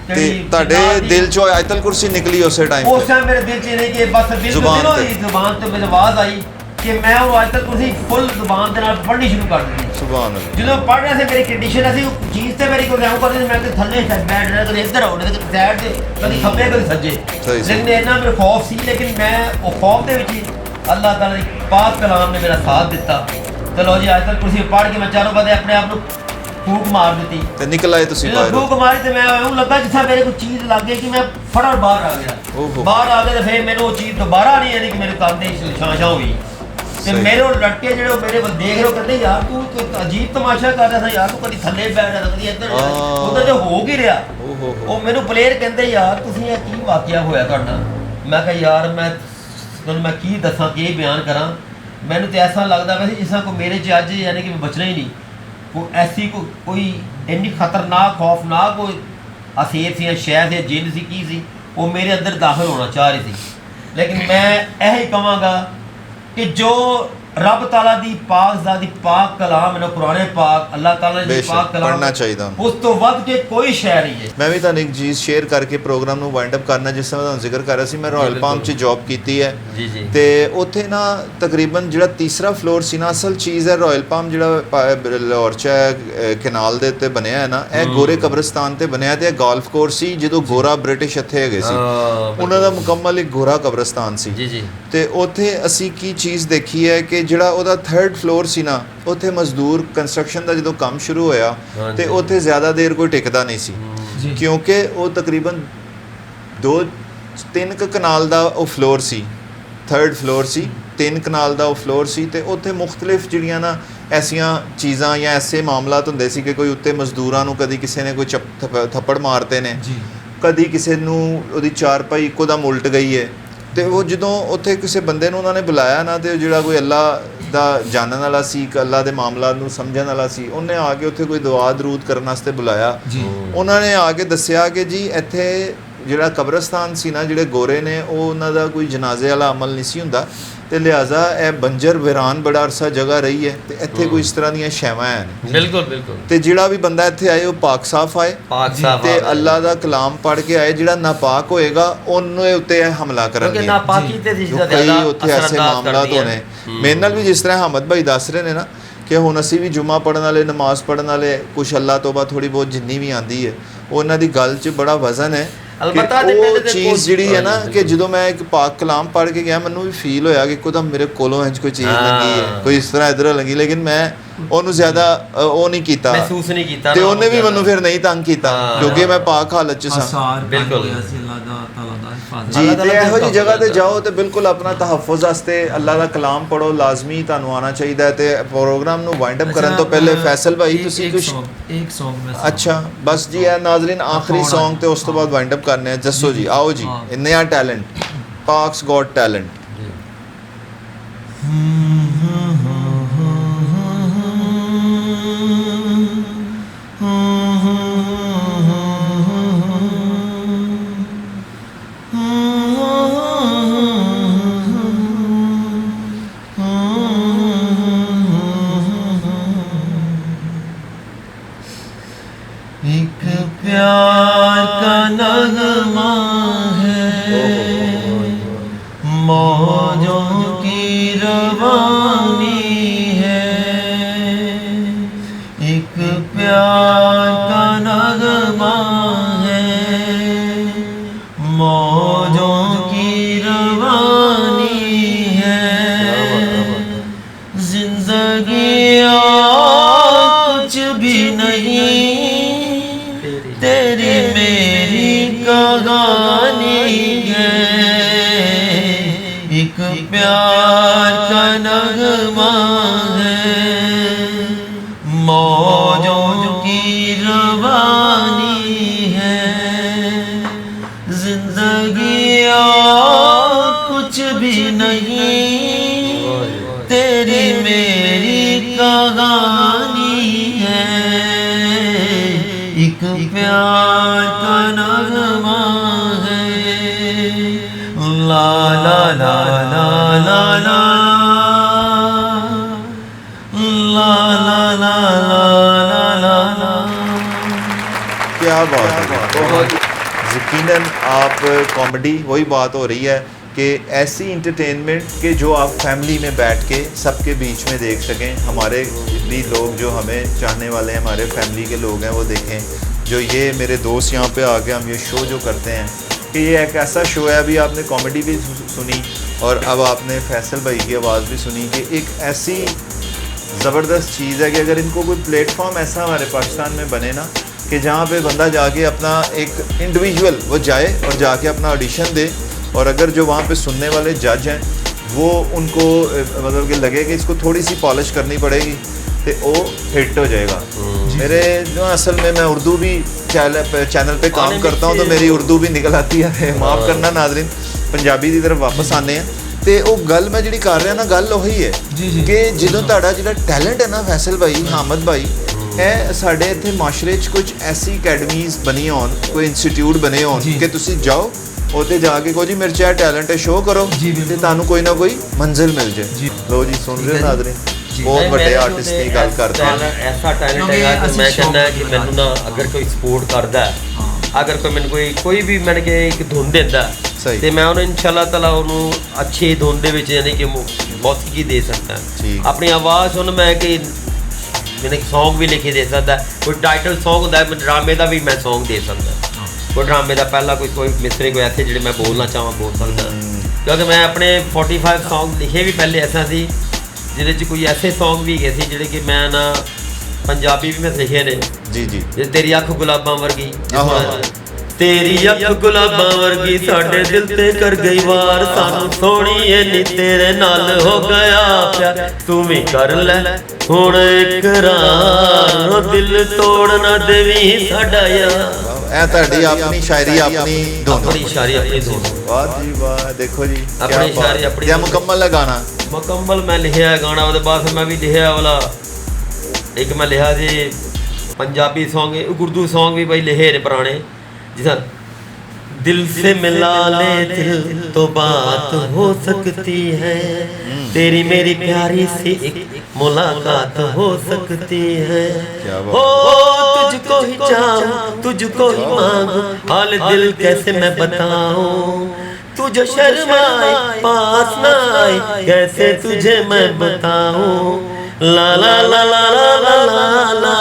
ਤੇ ਤੁਹਾਡੇ ਦਿਲ ਚੋਂ ਆਇਤਲ ਕੁਰਸੀ ਨਿਕਲੀ ਉਸੇ ਟਾਈਮ ਉਸ ਟਾਈਮ ਮੇਰੇ ਦਿਲ 'ਚ ਨਹੀਂ ਕਿ ਬਸ ਦਿਲੋਂ ਹੀ ਜ਼ੁਬਾਨ ਤੋਂ ਮੇਰੀ ਆਵਾਜ਼ ਆਈ ਕਿ ਮੈਂ ਉਹ ਆਇਤਲ ਕੁਰਸੀ ਫੁੱਲ ਜ਼ੁਬਾਨ ਦੇ ਨਾਲ ਪੜ੍ਹਨੀ ਸ਼ੁਰੂ ਕਰ ਦਿੱਤੀ। ਸੁਭਾਨ ਅੱਲਾਹ। ਜਦੋਂ ਪੜ੍ਹ ਰਿਹਾ ਸੀ ਮੇਰੀ ਕੰਡੀਸ਼ਨ ਅਸੀਂ ਚੀਜ਼ ਤੇ ਮੇਰੀ ਕੋਈ ਐਂ ਕਰਦੇ ਮੈਂ ਕਿ ਥੱਲੇ ਬੈਠ ਰਿਹਾ ਕਦੇ ਇੱਧਰ ਆਉਣਾ ਕਦੇ ਸਾਈਡ ਤੇ ਕਦੇ ਖੱਬੇ ਕਦੇ ਸੱਜੇ, ਲੇਕਿਨ ਇੰਨਾ ਮੇਰਾ ਖੌਫ ਸੀ। ਲੇਕਿਨ ਮੈਂ ਉਹ ਖੌਫ ਦੇ ਵਿੱਚ ਹੀ ਅੱਲਾਹ ਤਾਲਾ ਦੀ ਪਾਕ ਕਲਾਮ ਨੇ ਮੇਰਾ ਸਾਥ ਦਿੱਤਾ। ਚਲੋ ਜੀ ਆਇਤਲ ਕੁਰਸੀ ਪੜ੍ਹ ਕੇ ਮੈਂ ਚਾਰੋਂ ਪਾਸੇ ਆਪਣੇ ਆਪ ਨੂੰ ਫੂਕ ਮਾਰ ਦਿੱਤੀ ਤੇ ਨਿਕਲ ਆਏ ਤੁਸੀਂ ਬਾਹਰ। ਫੂਕ ਮਾਰੀ ਤੇ ਮੈਂ ਉਹ ਲੱਗਾ ਜਿੱਥੇ ਮੇਰੇ ਕੋਈ ਚੀਜ਼ ਲੱਗ ਗਈ ਕਿ ਮੈਂ ਫਟਾਫਟ ਬਾਹਰ ਆ ਗਿਆ। ਬਾਹਰ ਆ ਗਿਆ ਤੇ ਫਿਰ ਮੈਨੂੰ ਉਹ ਚੀਜ਼ ਦੁਬਾਰਾ ਨਹੀਂ ਆਈ ਕਿ ਮੇਰੇ ਕੰਨ ਦੇ ਛਾਂ ਹੋਈ ਤੇ ਮੇਰੇ ਉਹ ਲੜਕੇ ਜਿਹੜੇ ਉਹ ਮੇਰੇ ਕੋਲ ਦੇਖ ਰਹੇ ਕਹਿੰਦੇ ਯਾਰ ਤੂੰ ਕੋਈ ਅਜੀਬ ਤਮਾਸ਼ਾ ਕਰ ਰਿਹਾ ਸੀ ਯਾਰ, ਤੂੰ ਕਦੀ ਥੱਲੇ ਬੈਠ ਰਿਹਾ ਕਦੀ ਇੱਧਰ ਉਧਰ ਤੇ ਹੋ ਕੀ ਰਿਹਾ। ਉਹ ਮੈਨੂੰ ਪਲੇਅਰ ਕਹਿੰਦੇ ਯਾਰ ਤੁਸੀਂ ਇਹ ਕੀ ਵਾਕਿਆ ਹੋਇਆ ਤੁਹਾਡਾ। ਮੈਂ ਕਿਹਾ ਯਾਰ ਮੈਂ ਤੁਹਾਨੂੰ ਮੈਂ ਕੀ ਦੱਸਾਂ ਕੀ ਬਿਆਨ ਕਰਾਂ। ਮੈਨੂੰ ਤੇ ਐਸਾ ਲੱਗਦਾ ਵੈਸੇ ਜਿਸ ਤਰ੍ਹਾਂ ਕੋਈ ਮੇਰੇ 'ਚ ਅੱਜ ਯਾਨੀ ਕਿ ਮੈਂ ਬਚਣਾ ਹੀ ਨਹੀਂ। ਕੋਈ ਐਸੀ ਕੋਈ ਇੰਨੀ ਖਤਰਨਾਕ ਖੌਫਨਾਕ ਕੋਈ ਅਸੀਰ ਸੀ, ਸ਼ੈਅ ਸੀ, ਜਿੰਨ ਸੀ, ਕੀ ਸੀ, ਉਹ ਮੇਰੇ ਅੰਦਰ ਦਾਖਲ ਹੋਣਾ ਚਾਹ ਰਹੀ ਸੀ। ਲੇਕਿਨ ਮੈਂ ਇਹ ਹੀ ਕਹਾਂਗਾ ਕਿ ਜੋ ਰੱਬ ਤਾਲਾ ਦੀ ਪਾਕ ਜ਼ਾਤ ਦੀ ਪਾਕ ਕਲਾਮ ਹੈ, ਕੁਰਾਨ ਪਾਕ, ਅੱਲਾਹ ਤਾਲਾ ਦੀ ਪਾਕ ਕਲਾਮ ਪੜ੍ਹਨਾ ਚਾਹੀਦਾ। ਉਸ ਤੋਂ ਵੱਧ ਕੇ ਕੋਈ ਸ਼ੈ ਨਹੀਂ ਹੈ। ਮੈਂ ਵੀ ਤੁਹਾਨੂੰ ਇੱਕ ਚੀਜ਼ ਸ਼ੇਅਰ ਕਰਕੇ ਪ੍ਰੋਗਰਾਮ ਨੂੰ ਵਾਈਂਡ ਅਪ ਕਰਨਾ, ਜਿਸ ਤਰ੍ਹਾਂ ਤੁਹਾਨੂੰ ਜ਼ਿਕਰ ਕਰ ਰਿਹਾ ਸੀ ਮੈਂ ਰਾਇਲ ਪਾਮ 'ਚ ਜੌਬ ਕੀਤੀ ਹੈ ਜੀ ਜੀ। ਤੇ ਉੱਥੇ ਨਾ ਤਕਰੀਬਨ ਜਿਹੜਾ ਤੀਸਰਾ ਫਲੋਰ ਸੀ ਨਾ, ਅਸਲ ਚੀਜ਼ ਹੈ ਰਾਇਲ ਪਾਮ ਜਿਹੜਾ ਲਾਹੌਰ 'ਚ ਕੈਨਾਲ ਦੇ ਉੱਤੇ ਬਣਿਆ ਹੈ ਨਾ, ਇਹ ਗੋਰੇ ਕਬਰਸਤਾਨ ਤੇ ਬਣਿਆ ਤੇ ਇਹ ਗੋਲਫ ਕੋਰਸ ਸੀ ਜਦੋਂ ਗੋਰਾ ਬ੍ਰਿਟਿਸ਼ ਇੱਥੇ ਹੈਗੇ ਸੀ, ਉਹਨਾਂ ਦਾ ਮੁਕੰਮਲ ਇੱਕ ਗੋਰਾ ਕਬਰਸਤਾਨ ਸੀ ਜੀ ਜੀ। ਤੇ ਉੱਥੇ ਅਸੀਂ ਕੀ ਚੀਜ਼ ਦੇਖੀ ਹੈ ਕਿ ਜਿਹੜਾ ਉਹਦਾ 3rd ਫਲੋਰ ਸੀ ਨਾ, ਉੱਥੇ ਮਜ਼ਦੂਰ ਕੰਸਟਰਕਸ਼ਨ ਦਾ ਜਦੋਂ ਕੰਮ ਸ਼ੁਰੂ ਹੋਇਆ ਤੇ ਉੱਥੇ ਜ਼ਿਆਦਾ ਦੇਰ ਕੋਈ ਟਿਕਦਾ ਨਹੀਂ ਸੀ ਕਿਉਂਕਿ ਉਹ ਤਕਰੀਬਨ 2-3 ਕਨਾਲ ਦਾ ਉਹ ਫਲੋਰ ਸੀ, 3rd ਫਲੋਰ ਸੀ, 3 ਕਨਾਲ ਦਾ ਉਹ ਫਲੋਰ ਸੀ ਤੇ ਉੱਥੇ ਮੁਖਤਲਿਫ ਜਿਹੜੀਆਂ ਨਾ ਐਸੀਆਂ ਚੀਜ਼ਾਂ ਜਾਂ ਐਸੇ ਮਾਮਲਾਤ ਹੁੰਦੇ ਸੀ ਕਿ ਕੋਈ ਉੱਤੇ ਮਜ਼ਦੂਰਾਂ ਨੂੰ ਕਦੀ ਕਿਸੇ ਨੇ ਕੋਈ ਥੱਪੜ ਮਾਰਤੇ ਨੇ, ਕਦੀ ਕਿਸੇ ਨੂੰ ਉਹਦੀ ਚਾਰਪਾਈ ਇੱਕੋ ਦਮ ਉਲਟ ਗਈ ਹੈ। ਤੇ ਉਹ ਜਦੋਂ ਉੱਥੇ ਕਿਸੇ ਬੰਦੇ ਨੂੰ ਉਹਨਾਂ ਨੇ ਬੁਲਾਇਆ ਨਾ ਤੇ ਜਿਹੜਾ ਕੋਈ ਅੱਲਾ ਦਾ ਜਾਣਨ ਵਾਲਾ ਸੀ, ਇੱਕ ਅੱਲਾ ਦੇ ਮਾਮਲਾ ਨੂੰ ਸਮਝਣ ਵਾਲਾ ਸੀ, ਉਹਨੇ ਆ ਕੇ ਉੱਥੇ ਕੋਈ ਦੁਆ ਦਰੂਦ ਕਰਨ ਵਾਸਤੇ ਬੁਲਾਇਆ। ਉਹਨਾਂ ਨੇ ਆ ਕੇ ਦੱਸਿਆ ਕਿ ਜੀ ਇੱਥੇ ਜਿਹੜਾ ਕਬਰਸਤਾਨ ਸੀ ਨਾ, ਜਿਹੜੇ ਗੋਰੇ ਨੇ ਉਹ ਉਹਨਾਂ ਦਾ ਕੋਈ ਜਨਾਜ਼ੇ ਵਾਲਾ ਅਮਲ ਨਹੀਂ ਸੀ ਹੁੰਦਾ ਤੇ ਲਿਹਾਜ਼ਾ ਇਹ ਬੰਜਰ ਵੀਰਾਨ ਬੜਾ ਅਰਸਾ ਜਗ੍ਹਾ ਰਹੀ ਹੈ ਤੇ ਇੱਥੇ ਕੋਈ ਇਸ ਤਰ੍ਹਾਂ ਦੀਆਂ ਸ਼ੈਵਾਂ ਹਨ। ਬਿਲਕੁਲ ਬਿਲਕੁਲ। ਤੇ ਜਿਹੜਾ ਵੀ ਬੰਦਾ ਇੱਥੇ ਆਏ ਉਹ ਪਾਕ ਸਾਫ ਆਏ ਤੇ ਅੱਲਾ ਦਾ ਕਲਾਮ ਪੜ੍ਹ ਕੇ ਆਏ। ਜਿਹੜਾ ਨਾਪਾਕ ਹੋਏਗਾ ਉਹਨੂੰ ਉੱਤੇ ਹਮਲਾ ਕਰਨਗੇ ਕਿਉਂਕਿ ਨਾਪਾਕੀ ਤੇ ਕਈ ਉੱਥੇ ਐਸੇ ਮਾਮਲਾਤ ਹੋਣੇ। ਮੇਰੇ ਨਾਲ ਵੀ ਜਿਸ ਤਰ੍ਹਾਂ ਹਮਦ ਭਾਈ ਦੱਸ ਰਹੇ ਨੇ ਨਾ ਕਿ ਹੁਣ ਅਸੀਂ ਵੀ ਜੁਮਾ ਪੜ੍ਹਨ ਵਾਲੇ, ਨਮਾਜ਼ ਪੜ੍ਹਨ ਵਾਲੇ, ਕੁਛ ਅੱਲਾ ਤੋਬਾ ਥੋੜ੍ਹੀ ਬਹੁਤ ਜਿੰਨੀ ਵੀ ਆਉਂਦੀ ਹੈ ਉਹਨਾਂ ਦੀ ਗੱਲ 'ਚ ਬੜਾ ਵਜ਼ਨ ਹੈ। ਅਲਬੱਤਾ ਉਹ ਚੀਜ਼ ਜਿਹੜੀ ਹੈ ਨਾ ਕਿ ਜਦੋਂ ਮੈਂ ਇੱਕ ਪਾਕ ਕਲਾਮ ਪੜ੍ਹ ਕੇ ਗਿਆ ਮੈਨੂੰ ਵੀ ਫੀਲ ਹੋਇਆ ਕਿ ਇੱਕਦਮ ਮੇਰੇ ਕੋਲੋਂ ਇੰਝ ਕੋਈ ਚੀਜ਼ ਲੱਗੀ ਹੈ, ਕੋਈ ਇਸ ਤਰ੍ਹਾਂ ਇੱਧਰੋਂ ਲੱਗੀ, ਲੇਕਿਨ ਮੈਂ ਉਹਨੂੰ ਜ਼ਿਆਦਾ ਉਹ ਨਹੀਂ ਕੀਤਾ, ਮਹਿਸੂਸ ਨਹੀਂ ਕੀਤਾ ਤੇ ਉਹਨੇ ਵੀ ਮੈਨੂੰ ਫਿਰ ਨਹੀਂ ਤੰਗ ਕੀਤਾ ਕਿਉਂਕਿ ਮੈਂ ਪਾਕ ਹਾਲਤ 'ਚ ਸਾਂ। ਬਿਲਕੁਲ ਜੀ। ਤੇ ਇਹੋ ਜਿਹੀ ਜਗ੍ਹਾ ਤੇ ਜਾਓ ਤੇ ਬਿਲਕੁਲ ਆਪਣਾ ਤਹਫੁਜ਼ ਵਾਸਤੇ ਅੱਲਾ ਦਾ ਕਲਾਮ ਪੜ੍ਹੋ, ਲਾਜ਼ਮੀ ਤੁਹਾਨੂੰ ਆਉਣਾ ਚਾਹੀਦਾ। ਤੇ ਪ੍ਰੋਗਰਾਮ ਨੂੰ ਵਾਈਂਡ ਅਪ ਕਰਨ ਤੋਂ ਪਹਿਲੇ ਫੈਸਲ ਭਾਈ ਤੁਸੀਂ ਕੁਝ ਇੱਕ ਸੌਂਗ ਅੱਛਾ ਬਸ ਜੀ ਇਹ ਨਾਜ਼ਰੀਨ ਆਖਰੀ ਸੌਂਗ ਤੇ ਉਸ ਤੋਂ ਬਾਅਦ ਵਾਈਂਡ ਅਪ ਕਰਨੇ ਆ। ਦੱਸੋ ਜੀ, ਆਓ ਜੀ, ਨया ਟੈਲੈਂਟ, ਪਾਕਸ ਗॉट ਟੈਲੈਂਟ। एक प्यार का नगमा है, मौजों की रवानी है। एक प्यार का नगमा है, मौजों की रवानी है। जिंदगी कुछ भी नहीं, तेरी मेरी कहानी है। एक प्यार का नगमा है, मौजों की रवानी है। जिंदगी कुछ भी नहीं, तेरी मेरी कहानी है। एक प्यार का नगमा है। ला ला ला ला ला ला ला ला ला ला ला। क्या बात है, बहुत यकीनन आप कॉमेडी वही बात हो रही है कि ऐसी इंटरटेनमेंट के जो आप फैमिली में बैठ के सबके बीच में देख सकें। हमारे भी लोग जो हमें चाहने वाले हैं, हमारे फैमिली के लोग हैं, वो देखें। जो ये मेरे दोस्त यहाँ पे आके हम ये शो जो करते हैं कि ये एक ऐसा शो है, अभी आपने कॉमेडी भी सुनी और अब आपने फैसल भाई की आवाज़ भी सुनी, कि एक ऐसी ज़बरदस्त चीज़ है कि अगर इनको कोई प्लेटफॉर्म ऐसा हमारे पाकिस्तान में बने ना, कि जहाँ पे बंदा जाके अपना एक इंडिविजुअल वो जाए और जाके अपना ऑडिशन दे, और अगर जो वहाँ पे सुनने वाले जज हैं वो उनको मतलब कि लगे कि इसको थोड़ी सी पॉलिश करनी पड़ेगी तो वो हिट हो जाएगा। मेरे जो असल में मैं उर्दू भी चैनल पे काम करता हूँ, तो मेरी उर्दू भी निकल आती है, माफ़ करना नाज़रीन। पंजाबी की तरफ वापस आने हैं तो वो गल मैं जी कर रहा ना, गल वही है कि जो ਤੁਹਾਡਾ ਜਿਹੜਾ टैलेंट है ना फैसल भाई, हामद भाई, ਇਹ ਸਾਡੇ ਇੱਥੇ ਮਾਸ਼ਰੇ 'ਚ ਕੁਝ ਐਸੀ ਅਕੈਡਮੀਜ਼ ਬਣੀਆਂ ਹੋਣ, ਕੋਈ ਇੰਸਟੀਟਿਊਟ ਬਣੇ ਹੋਣ ਕਿ ਤੁਸੀਂ ਜਾਓ ਉੱਥੇ ਜਾ ਕੇ ਕਹੋ ਜੀ ਮੇਰੇ 'ਚ ਇਹ ਟੈਲੈਂਟ ਹੈ, ਸ਼ੋਅ ਕਰੋ ਤੇ ਤੁਹਾਨੂੰ ਕੋਈ ਨਾ ਕੋਈ ਮੰਜ਼ਿਲ ਮਿਲ ਜਾਏ। ਲੋ ਜੀ ਸੁਣ ਰਹੇ ਹੋ ਨਾਜ਼ਰੀਨ, ਬਹੁਤ ਵੱਡੇ ਆਰਟਿਸਟ ਦੀ ਗੱਲ ਕਰਦੇ ਹਾਂ। ਐਸਾ ਟੈਲੈਂਟ ਹੈਗਾ ਕਿ ਮੈਂ ਕਹਿੰਦਾ ਕਿ ਮੈਨੂੰ ਨਾ ਅਗਰ ਕੋਈ ਸਪੋਰਟ ਕਰਦਾ, ਅਗਰ ਕੋਈ ਮੈਨੂੰ ਕੋਈ ਵੀ ਮੈਨੂੰ ਕਿ ਇੱਕ ਧੁਨ ਦਿੰਦਾ ਤੇ ਮੈਂ ਉਹਨੂੰ ਇਨਸ਼ਾਅੱਲਾ ਤਾਲਾ ਉਹਨੂੰ ਅੱਛੀ ਧੁਨ ਦੇ ਵਿੱਚ ਯਾਨੀ ਕਿ ਮੌਸੀਕੀ ਦੇ ਸਕਦਾ। ਆਪਣੀ ਆਵਾਜ਼ ਸੁਣ ਮੈਂ ਕਿ मैंने सॉन्ग भी लिखे दे सकता, कोई टाइटल सॉन्ग होता है ड्रामे का भी मैं सॉन्ग दे सकता, कोई ड्रामे का पहला कोई मिसरे कोई ऐसे जो मैं बोलना चाहवा बोल सकता। क्योंकि मैं अपने 45 सॉन्ग लिखे भी पहले ऐसा सी जिहदे कोई ऐसे सॉन्ग भी गए थे जिहड़े कि मैं ना पंजाबी भी मैं लिखे ने। जी जी, जे तेरी अख गुलाबां वर्गी, तेरी अख गुलाबां वर्गी साडे दिल ते कर गई वार, सानू सोहणीए नी तेरे नाल हो गया प्यार, तू भी कर ले हुण इकरार, दिल तोड़ ना देवी साडा यार। ਇਹ ਤੁਹਾਡੀ ਆਪਣੀ ਸ਼ਾਇਰੀ, ਆਪਣੀ ਸ਼ਾਇਰੀ ਆਪਣੀ ਧੁਨ। ਵਾਹ ਜੀ ਵਾਹ, ਦੇਖੋ ਜੀ ਆਪਣੀ ਸ਼ਾਇਰੀ ਆਪਣੀ ਮੁਕੰਮਲ ਹੈ ਗਾਣਾ। ਮੁਕੰਮਲ ਮੈਂ ਲਿਖਿਆ ਗਾਣਾ, ਉਹਦੇ ਬਾਅਦ ਮੈਂ ਵੀ ਲਿਖਿਆ ਵਾਲਾ ਇੱਕ ਮੈਂ ਲਿਖਿਆ ਜੀ ਪੰਜਾਬੀ ਸੌਂਗ, ਉਰਦੂ ਸੌਂਗ ਵੀ ਬਈ ਲਿਖੇ ਨੇ ਪੁਰਾਣੇ, जिस दिल से मिला ले दिल तो बात हो सकती है, तेरी मेरी प्यारी सी एक मुलाकात हो सकती है, हो तुझको ही चाहूं तुझको ही मांगूं, हाल दिल कैसे मैं बताऊं, तू जो शर्माए पास ना आए कैसे तुझे मैं बताऊं, ला ला ला ला ला ला ला ला,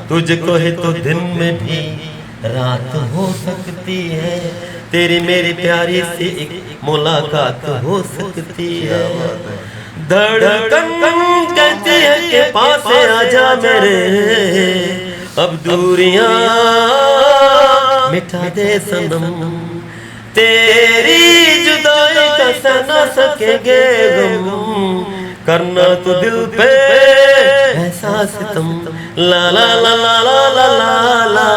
तुझको है तो दिन में भी रात हो सकती है, तेरी मेरी प्यारी सी एक मुलाकात हो सकती है, धड़कन कहती है कि पास आजा मेरे, अब दूरियां मिटा दे सनम, तेरी जुदाई का सह ना सकेंगे गम, करना तो दिल पे ऐसा सितम, ला ला ला ला ला ला ला ला,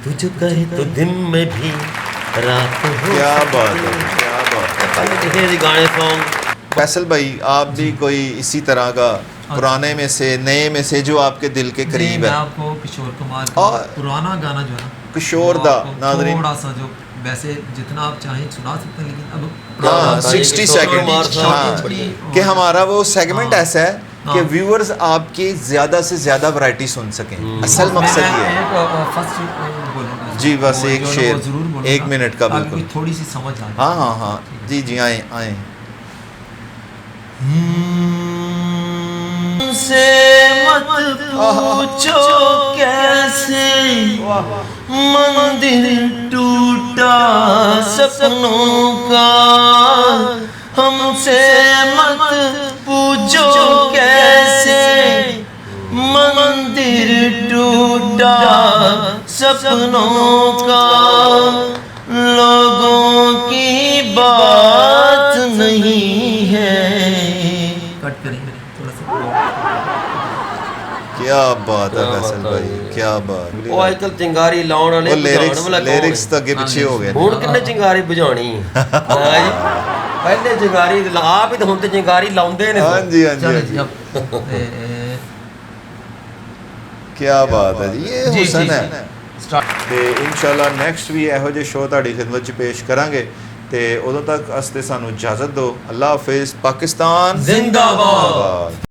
तुझ कहे तो दिन में भी रात हो। क्या बात है, क्या बात है। गाने सॉन्ग। फैसल भाई, आप भी कोई इसी तरह का पुराने में से नए में से जो आपके दिल के करीब है? मैं आपको किशोर कुमार का पुराना गाना जो है ना, किशोर दा नाज़रीन, थोड़ा सा जो वैसे जितना आप चाहें सुना सकते हैं, लेकिन अब 60 सेकंड कि हमारा वो सेगमेंट ऐसा है कि व्यूअर्स आपकी ज़्यादा से ज़्यादा वैरायटी सुन सकें। असल मकसद ये है। फर्स्ट बोलूँगा जी, बस वो एक जो है शेर, वो ज़रूर बोलूँगा, 1 मिनट का, ताकि बिल्कुल। कोई थोड़ी सी समझ आ जाए। हाँ हाँ हाँ, जी जी, आए आए। से मत पूछो कैसे मंदिर टूटा सपनों का, हमसे मत पूछो कैसे मंदिर टूटा सपनों का, लोगों की बात नहीं है। कट करेंगे थोड़ा सा। क्या बात है क्या फैसल बात भाई, है। क्या बात। ਉਹ ਅੱਜਕੱਲ ਚਿੰਗਾਰੀ ਲਾਉਣ ਵਾਲੇ वो ਬੁਝਾਉਣ लिरिक्स ਵਾਲਾ ਕੌਣ ਹੈ? लिरिक्स तो अगे पीछे हो गए। ਹੁਣ ਕਿੰਨੇ ਚਿੰਗਾਰੀ ਬੁਝਾਉਣੀ ਹੈ? ਹਾਂ ਜੀ। ਪਹਿਲੇ ਚਿੰਗਾਰੀ ਆਪ ਹੀ ਤਾਂ ਹੁਣ ਤੇ ਚਿੰਗਾਰੀ ਲਾਉਂਦੇ ਨੇ। हाँ जी हाँ जी चलो हाँ जी जी, अब क्या बात है जी, ये जी हुसन है। स्टार्ट। ਤੇ ਇਨਸ਼ਾਅੱਲਾ ਨੈਕਸਟ ਵੀ ਇਹੋ ਜਿਹੇ ਸ਼ੋਅ ਤੁਹਾਡੀ ਖਿਦਮਤ 'ਚ ਪੇਸ਼ ਕਰਾਂਗੇ ਤੇ ਉਦੋਂ ਤੱਕ ਅਸਤੇ ਸਾਨੂੰ ਇਜਾਜ਼ਤ ਦਿਓ। ਅੱਲਾ ਹਾਫਿਜ਼। ਪਾਕਿਸਤਾਨ जिंदाबाद। ਜ਼ਿੰਦਾਬਾਦ।